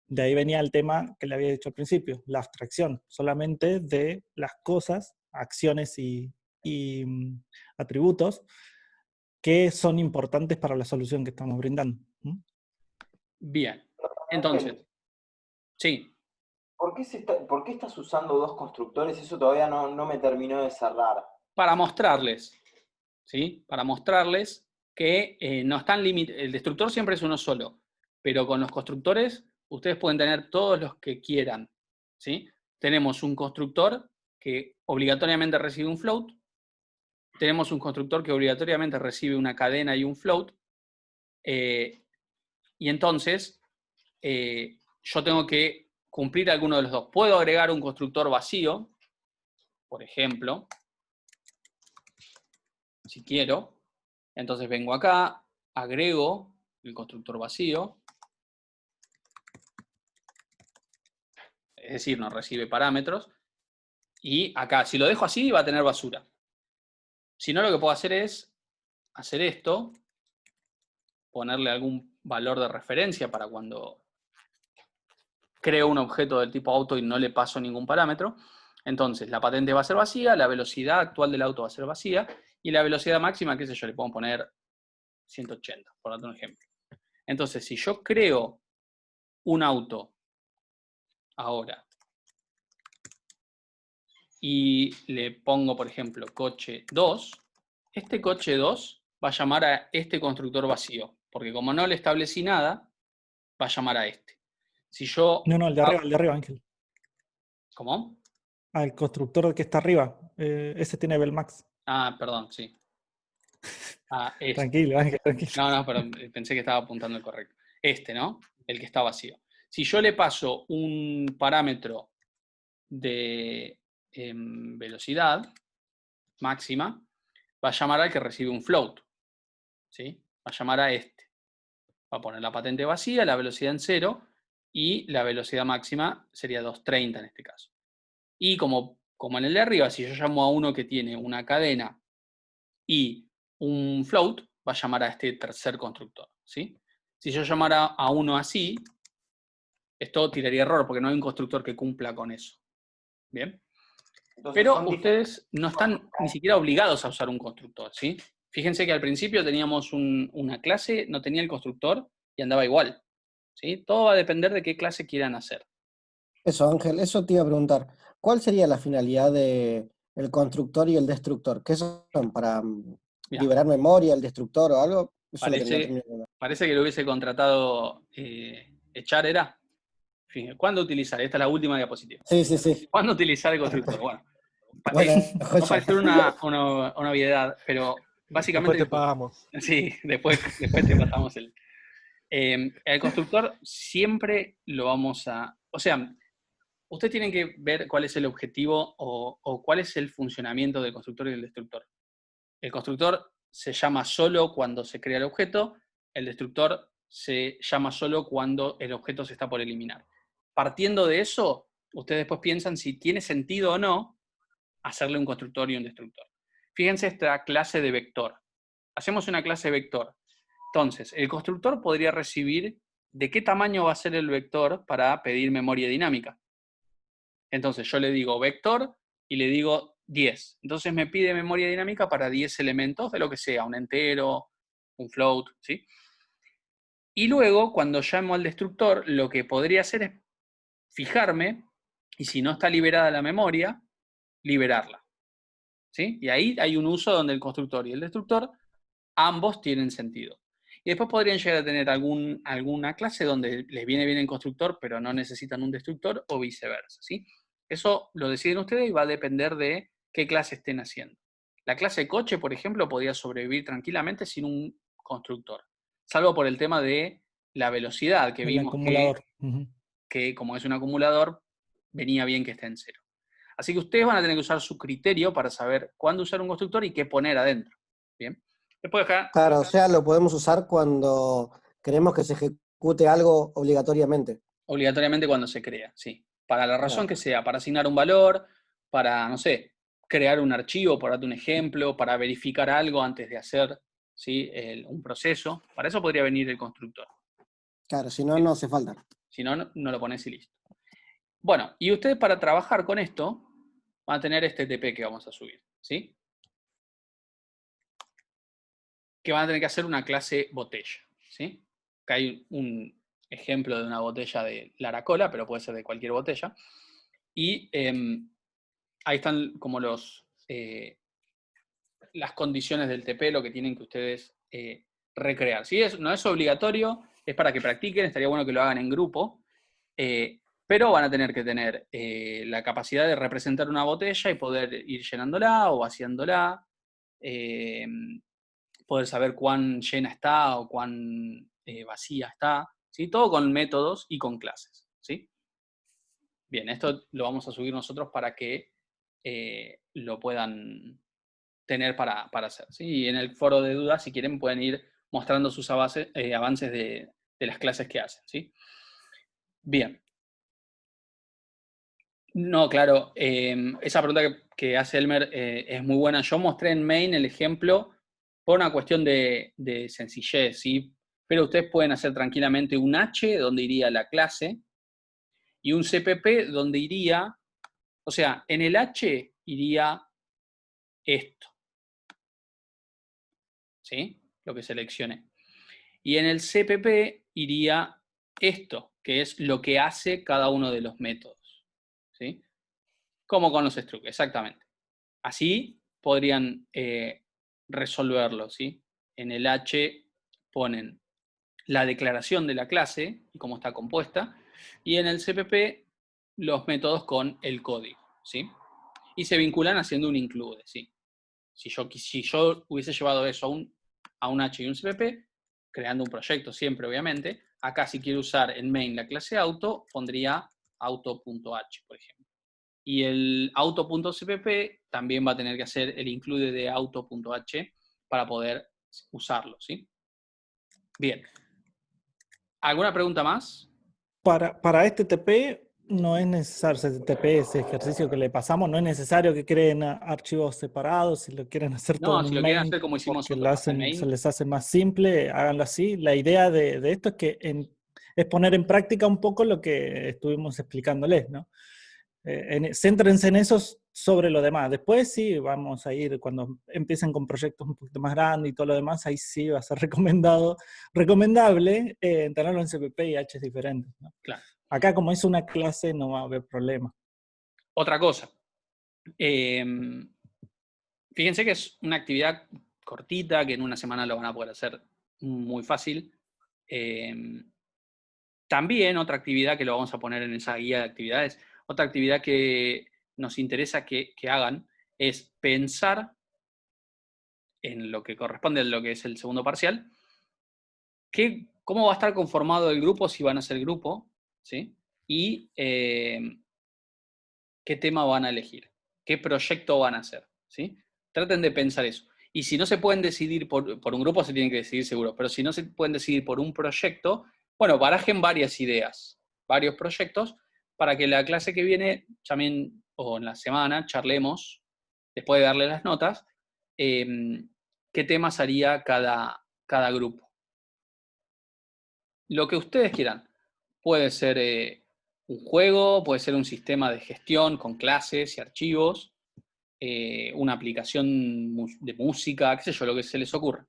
De ahí venía el tema que le había dicho al principio, la abstracción, solamente de las cosas, acciones y atributos que son importantes para la solución que estamos brindando. Bien, entonces, sí. ¿Por qué estás usando dos constructores? Eso todavía no me terminó de cerrar. Para mostrarles, ¿sí? Para mostrarles que no están limitados. El destructor siempre es uno solo, pero con los constructores ustedes pueden tener todos los que quieran, ¿sí? Tenemos un constructor que obligatoriamente recibe un float, tenemos un constructor que obligatoriamente recibe una cadena y un float, y entonces yo tengo que cumplir alguno de los dos. Puedo agregar un constructor vacío, por ejemplo, si quiero. Entonces vengo acá, agrego el constructor vacío, es decir, no recibe parámetros, y acá, si lo dejo así, va a tener basura. Si no, lo que puedo hacer es hacer esto, ponerle algún valor de referencia para cuando creo un objeto del tipo auto y no le paso ningún parámetro. Entonces, la patente va a ser vacía, la velocidad actual del auto va a ser vacía, y la velocidad máxima, qué sé yo, le puedo poner 180, por darte un ejemplo. Entonces, si yo creo un auto ahora y le pongo, por ejemplo, coche 2, este coche 2 va a llamar a este constructor vacío, porque como no le establecí nada, va a llamar a este. Si yo... No, el de arriba, Ángel. ¿Cómo? El constructor que está arriba. Ese tiene Belmax. Ah, perdón, sí. Tranquilo, Ángel, tranquilo. No, pero pensé que estaba apuntando el correcto. Este, ¿no? El que está vacío. Si yo le paso un parámetro de velocidad máxima, va a llamar al que recibe un float, ¿sí? Va a llamar a este. Va a poner la patente vacía, la velocidad en 0, y la velocidad máxima sería 230 en este caso. Y como en el de arriba, si yo llamo a uno que tiene una cadena y un float, va a llamar a este tercer constructor, ¿sí? Si yo llamara a uno así, esto tiraría error, porque no hay un constructor que cumpla con eso. ¿Bien? Entonces, pero ustedes no están ni siquiera obligados a usar un constructor, ¿sí? Fíjense que al principio teníamos una clase, no tenía el constructor y andaba igual, ¿sí? Todo va a depender de qué clase quieran hacer. Eso, Ángel, eso te iba a preguntar. ¿Cuál sería la finalidad del constructor y el destructor? ¿Qué son? ¿Para liberar memoria, el destructor o algo? Eso Parece que lo hubiese contratado Echar, ¿era? Fíjense, ¿cuándo utilizar? Esta es la última diapositiva. Sí. ¿Cuándo utilizar el constructor? Bueno, va a parecer una obviedad, pero básicamente... Después te pagamos. Sí, después te pasamos el constructor siempre lo vamos a... O sea, ustedes tienen que ver cuál es el objetivo o cuál es el funcionamiento del constructor y del destructor. El constructor se llama solo cuando se crea el objeto, el destructor se llama solo cuando el objeto se está por eliminar. Partiendo de eso, ustedes después piensan si tiene sentido o no hacerle un constructor y un destructor. Fíjense esta clase de vector. Hacemos una clase vector. Entonces, el constructor podría recibir de qué tamaño va a ser el vector para pedir memoria dinámica. Entonces, yo le digo vector y le digo 10. Entonces me pide memoria dinámica para 10 elementos de lo que sea, un entero, un float, ¿sí? Y luego, cuando llamo al destructor, lo que podría hacer es fijarme, y si no está liberada la memoria, liberarla, ¿sí? Y ahí hay un uso donde el constructor y el destructor ambos tienen sentido. Y después podrían llegar a tener alguna clase donde les viene bien el constructor, pero no necesitan un destructor, o viceversa, ¿sí? Eso lo deciden ustedes y va a depender de qué clase estén haciendo. La clase coche, por ejemplo, podría sobrevivir tranquilamente sin un constructor, salvo por el tema de la velocidad que El vimos acumulador. que como es un acumulador, venía bien que esté en 0. Así que ustedes van a tener que usar su criterio para saber cuándo usar un constructor y qué poner adentro. ¿Bien? Después acá... Claro, o sea, lo podemos usar cuando queremos que se ejecute algo obligatoriamente. Obligatoriamente cuando se crea, sí. Para la razón Claro. que sea, para asignar un valor, para, no sé, crear un archivo, por darte un ejemplo, para verificar algo antes de hacer, ¿sí? Un proceso. Para eso podría venir el constructor. Claro, si no, no hace falta. Si no, no lo pones y listo. Bueno, y ustedes para trabajar con esto van a tener este TP que vamos a subir, ¿sí? Que van a tener que hacer una clase botella, ¿sí? Acá hay un ejemplo de una botella de Laracola, pero puede ser de cualquier botella. Y ahí están como las condiciones del TP, lo que tienen que ustedes recrear. ¿Sí? No es obligatorio, es para que practiquen, estaría bueno que lo hagan en grupo, pero van a tener que tener la capacidad de representar una botella y poder ir llenándola o vaciándola, poder saber cuán llena está o cuán vacía está, ¿sí? Todo con métodos y con clases, ¿sí? Bien, esto lo vamos a subir nosotros para que lo puedan tener para hacer, ¿sí? Y en el foro de dudas, si quieren, pueden ir mostrando sus avances de las clases que hacen, ¿sí? Bien. No, claro, esa pregunta que hace Elmer es muy buena. Yo mostré en main el ejemplo por una cuestión de sencillez, ¿sí? Pero ustedes pueden hacer tranquilamente un H donde iría la clase y un CPP donde iría, o sea, en el H iría esto, ¿sí? Lo que seleccioné. Y en el CPP iría esto, que es lo que hace cada uno de los métodos, ¿sí? Como con los struct, exactamente. Así podrían resolverlo, ¿sí? En el H ponen la declaración de la clase y cómo está compuesta, y en el CPP los métodos con el código, ¿sí? Y se vinculan haciendo un include, ¿sí? Si yo hubiese llevado eso a un H y un CPP, creando un proyecto siempre, obviamente, acá si quiero usar en main la clase auto, pondría auto.h, por ejemplo. Y el auto.cpp también va a tener que hacer el include de auto.h para poder usarlo, ¿sí? Bien. ¿Alguna pregunta más? Para este TP no es necesario, ese TP, ese ejercicio que le pasamos, no es necesario que creen archivos separados, si lo quieren hacer todo No, en si un lo quieren main, hacer como hicimos porque nosotros en main. se les hace más simple, háganlo así. La idea de esto es que es poner en práctica un poco lo que estuvimos explicándoles, ¿no? Céntrense en eso sobre lo demás. Después sí, vamos a ir, cuando empiecen con proyectos un poquito más grandes y todo lo demás, ahí sí va a ser recomendable tenerlo en CPP y H diferentes, ¿no? Claro. Acá como es una clase no va a haber problema. Otra cosa. Fíjense que es una actividad cortita, que en una semana lo van a poder hacer muy fácil. También otra actividad que lo vamos a poner en esa guía de actividades, otra actividad que nos interesa que hagan es pensar en lo que corresponde a lo que es el segundo parcial, cómo va a estar conformado el grupo, si van a ser grupo, ¿sí? Y qué tema van a elegir, qué proyecto van a hacer, ¿sí? Traten de pensar eso. Y si no se pueden decidir por un grupo, se tienen que decidir seguro, pero si no se pueden decidir por un proyecto, bueno, barajen varias ideas, varios proyectos, para que la clase que viene, también, o en la semana, charlemos, después de darle las notas, qué temas haría cada grupo. Lo que ustedes quieran. Puede ser un juego, puede ser un sistema de gestión con clases y archivos, una aplicación de música, qué sé yo, lo que se les ocurra.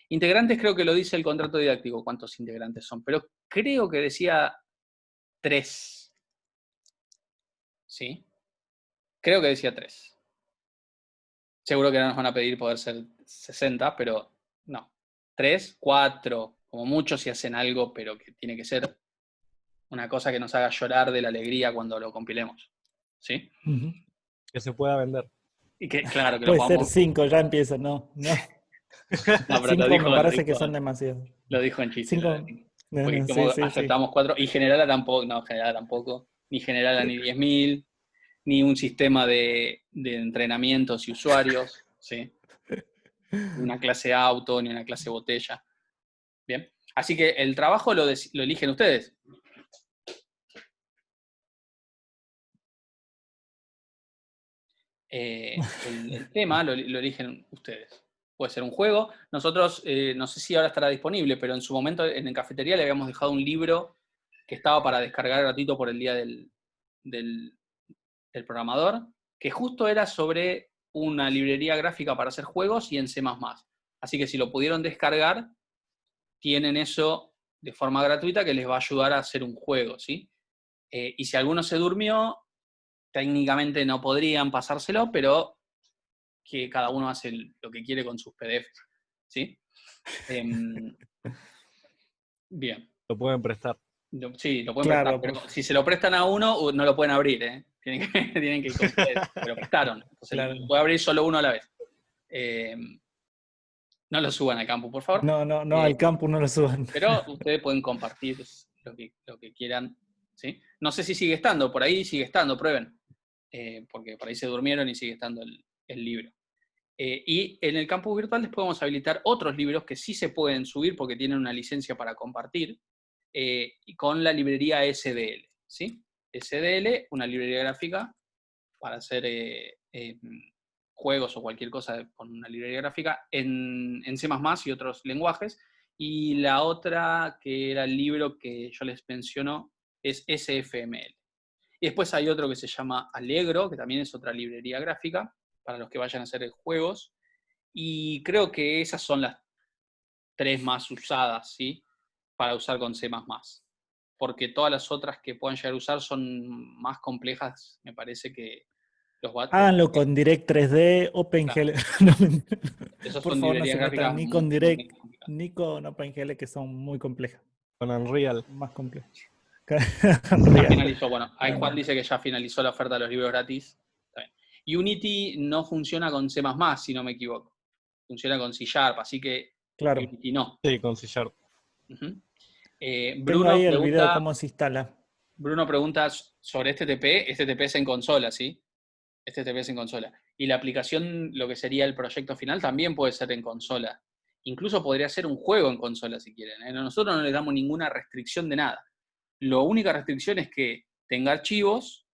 Integrantes creo que lo dice el contrato didáctico, cuántos integrantes son, pero creo que decía 3. ¿Sí? Creo que decía 3. Seguro que no nos van a pedir poder ser 60, pero no. 3, 4, como mucho si hacen algo, pero que tiene que ser una cosa que nos haga llorar de la alegría cuando lo compilemos. ¿Sí? Que se pueda vender. Y que, claro, que Puede lo ser podamos... 5, ya empieza, no. No, pero 5 me parece que son demasiados. Lo dijo en chiste. 5 Porque como aceptamos 4, y Generala tampoco, no, Generala tampoco, ni Generala ni 10.000, ni un sistema de entrenamientos y usuarios, ¿sí? Ni una clase auto, ni una clase botella. Bien, así que el trabajo lo eligen ustedes. El tema lo eligen ustedes. Puede ser un juego. Nosotros, no sé si ahora estará disponible, pero en su momento en cafetería le habíamos dejado un libro que estaba para descargar gratuito por el día del programador, que justo era sobre una librería gráfica para hacer juegos y en C++. Así que si lo pudieron descargar, tienen eso de forma gratuita que les va a ayudar a hacer un juego, ¿sí? Y si alguno se durmió, técnicamente no podrían pasárselo, pero que cada uno hace lo que quiere con sus PDFs, ¿sí? Bien. Lo pueden prestar. Sí, lo pueden prestar, pero si se lo prestan a uno, no lo pueden abrir, ¿eh? Tienen que comprar, pero prestaron. Entonces puede abrir solo uno a la vez. No lo suban al campus, por favor. No, al campus no lo suban. Pero ustedes pueden compartir lo que quieran, ¿sí? No sé si sigue estando, por ahí sigue estando, prueben. Porque por ahí se durmieron y sigue estando el libro. Y en el campus virtual les podemos habilitar otros libros que sí se pueden subir porque tienen una licencia para compartir, y con la librería SDL, ¿sí? SDL, una librería gráfica para hacer juegos o cualquier cosa con una librería gráfica en C++ y otros lenguajes. Y la otra, que era el libro que yo les menciono, es SFML. Y después hay otro que se llama Allegro, que también es otra librería gráfica, para los que vayan a hacer juegos. Y creo que esas son las 3 más usadas, ¿sí? Para usar con C++. Porque todas las otras que puedan llegar a usar son más complejas, me parece que los Háganlo con Direct 3D, OpenGL. Claro. Esos Por son favor, no librerías se metan gráficas ni con Direct ni con OpenGL, que son muy complejas. Con Unreal. Más complejas. Ya finalizó, bueno, ahí Juan dice que ya finalizó la oferta de los libros gratis. Está bien. Unity no funciona con C++, si no me equivoco. Funciona con C#, así que claro. Unity no. Sí, con C#. Bruno ahí el pregunta, video de cómo se instala. Bruno pregunta sobre este TP. Este TP es en consola, ¿sí? Este TP es en consola. Y la aplicación, lo que sería el proyecto final, también puede ser en consola. Incluso podría ser un juego en consola, si quieren, ¿eh? Nosotros no les damos ninguna restricción de nada. La única restricción es que tenga archivos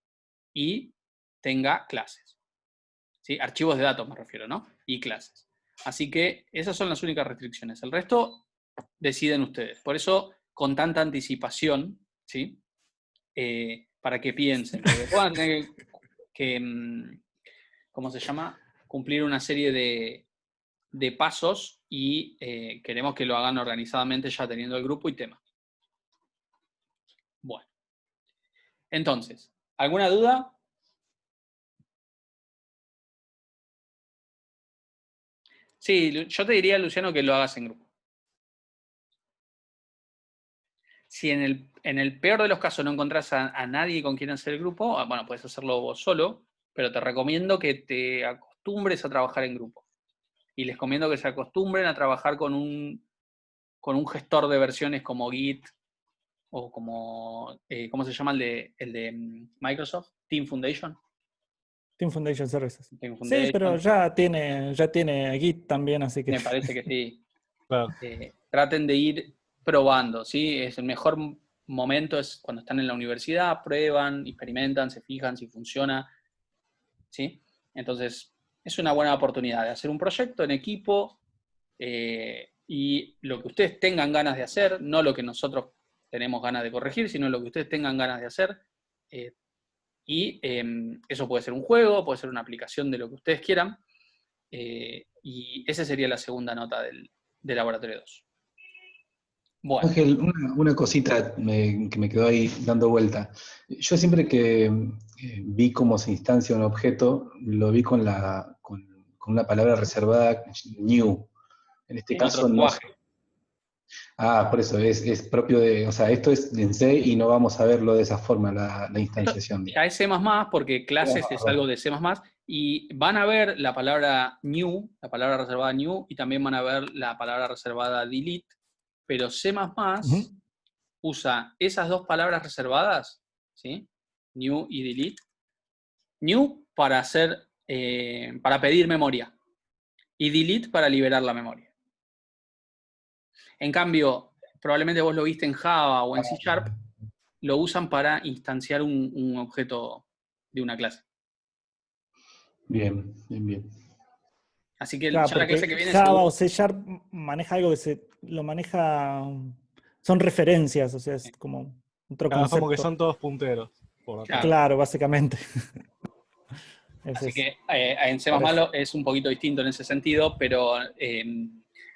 y tenga clases. ¿Sí? Archivos de datos me refiero, ¿no? Y clases. Así que esas son las únicas restricciones. El resto deciden ustedes. Por eso, con tanta anticipación, ¿sí? Para que piensen. Porque puedan tener que ¿cómo se llama? Cumplir una serie de pasos y queremos que lo hagan organizadamente ya teniendo el grupo y tema. Bueno. Entonces, ¿alguna duda? Sí, yo te diría, Luciano, que lo hagas en grupo. Si en el peor de los casos no encontrás a nadie con quien hacer el grupo, bueno, puedes hacerlo vos solo, pero te recomiendo que te acostumbres a trabajar en grupo. Y les recomiendo que se acostumbren a trabajar con un gestor de versiones como Git o como, ¿cómo se llama el de Microsoft? Team Foundation. Team Foundation Services. Team Foundation. Sí, pero ya tiene Git también, así que... Me parece que sí. Claro. Traten de ir probando, ¿sí? Es el mejor momento es cuando están en la universidad, prueban, experimentan, se fijan si funciona, ¿sí? Entonces, es una buena oportunidad de hacer un proyecto en equipo y lo que ustedes tengan ganas de hacer, no lo que nosotros tenemos ganas de corregir, sino lo que ustedes tengan ganas de hacer. Y eso puede ser un juego, puede ser una aplicación de lo que ustedes quieran. Y esa sería la segunda nota del laboratorio 2. Bueno. Ángel, una cosita que me quedó ahí dando vuelta. Yo siempre que vi cómo se instancia un objeto, lo vi con una palabra reservada, new. En este caso no. Por eso, es propio de, o sea, esto es en C y no vamos a verlo de esa forma, la instanciación. Ya es C++, porque clases es algo de C++, y van a ver la palabra new, la palabra reservada new, y también van a ver la palabra reservada delete, pero C++ usa esas dos palabras reservadas, ¿sí? New y delete. New para para pedir memoria y delete para liberar la memoria. En cambio, probablemente vos lo viste en Java o en C#, lo usan para instanciar un objeto de una clase. Bien. Así que Claro, ya la clase que viene Java seguro- o C# maneja algo que lo maneja, son referencias, o sea, es como otro Claro, concepto. como que son todos punteros. Claro, básicamente. Así Es que en C++ parece. es un poquito distinto en ese sentido, pero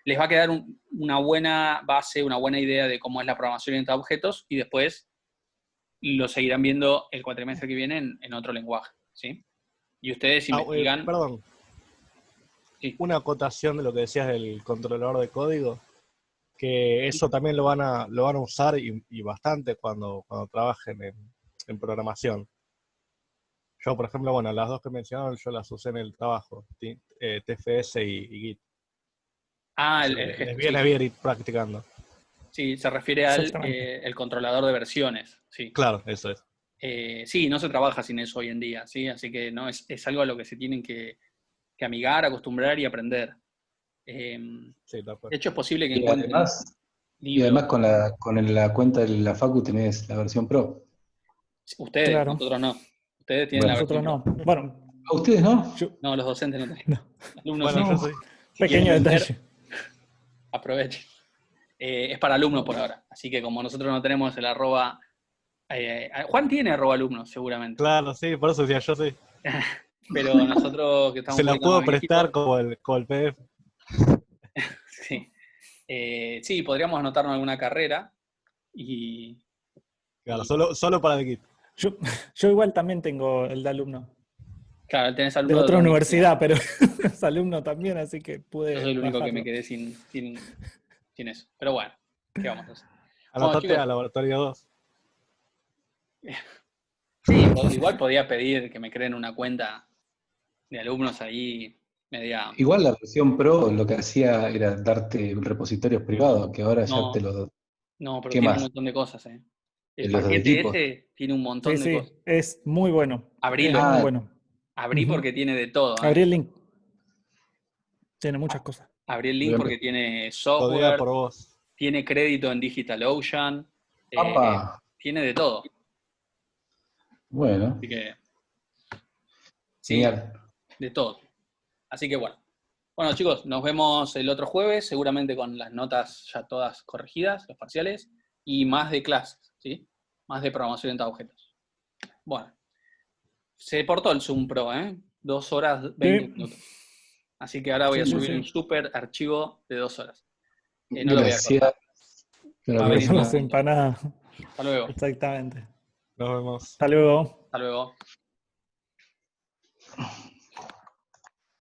les va a quedar una buena base, una buena idea de cómo es la programación orientada a objetos, y después lo seguirán viendo el cuatrimestre que viene en otro lenguaje, ¿sí? Y ustedes investigan... Perdón. Sí. Una acotación de lo que decías del controlador de código, que eso también lo van a usar y bastante cuando trabajen en programación. Yo, por ejemplo, bueno, las dos que mencionaron, yo las usé en el trabajo, TFS y Git. Ah, Así que les voy a ir practicando. Sí, se refiere al el controlador de versiones. Sí. Claro, eso es. Sí, no se trabaja sin eso hoy en día, ¿sí? Así que no es algo a lo que se tienen que amigar, acostumbrar y aprender. De hecho, es posible que encuentren Y además con la cuenta de la Facu tenés la versión Pro. Ustedes, Claro. nosotros no. Ustedes tienen la versión Nosotros Pro. no. Bueno, ¿a ustedes no? No, los docentes no tienen. Alumnos Bueno, sí. yo soy. Si pequeño quieren vender, detalle. aprovechen. Es para alumnos por ahora. Así que como nosotros no tenemos el @, Juan tiene @alumnos, seguramente. Claro, sí, por eso decía yo sí. Pero nosotros que estamos Se un la poquito puedo más prestar viejitos, como el PDF. sí. Sí, podríamos anotarnos alguna carrera y... Claro, solo para el Git. Yo igual también tengo el de alumno. Claro, tenés De alumnos otra de universidad, pero es alumno también, así que pude Yo soy el único que me bajarlo. quedé sin eso. Pero bueno, ¿qué vamos a hacer? Anotate chicos, a laboratorio 2. sí, igual podía pedir que me creen una cuenta de alumnos ahí media... Igual la versión Pro lo que hacía era darte repositorios privados, que ahora ya te los... No, pero ¿Qué tiene un más? montón de cosas, El ¿Los de paquete equipos? ese tiene un montón Sí, de sí, cosas. es muy bueno. Abrilo. Es muy bueno. Abrí porque tiene de todo. Abrí el link. Tiene muchas cosas. Abrí el link porque tiene Codea software, por vos. tiene crédito en DigitalOcean, ¡Apa! tiene de todo. Bueno, Así que, sí, genial. de todo. Así que bueno. Bueno, chicos, nos vemos el otro jueves, seguramente con las notas ya todas corregidas, los parciales, y más de clases, ¿sí? Más de programación orientada a objetos. Bueno, se portó el Zoom Pro, 2 horas 20 minutos. Así que ahora voy a subir un super archivo de 2 horas. No lo voy a Gracias. cortar. Va a venir Las todo junto. empanadas. Hasta luego. Exactamente. Nos vemos. Hasta luego. Hasta luego.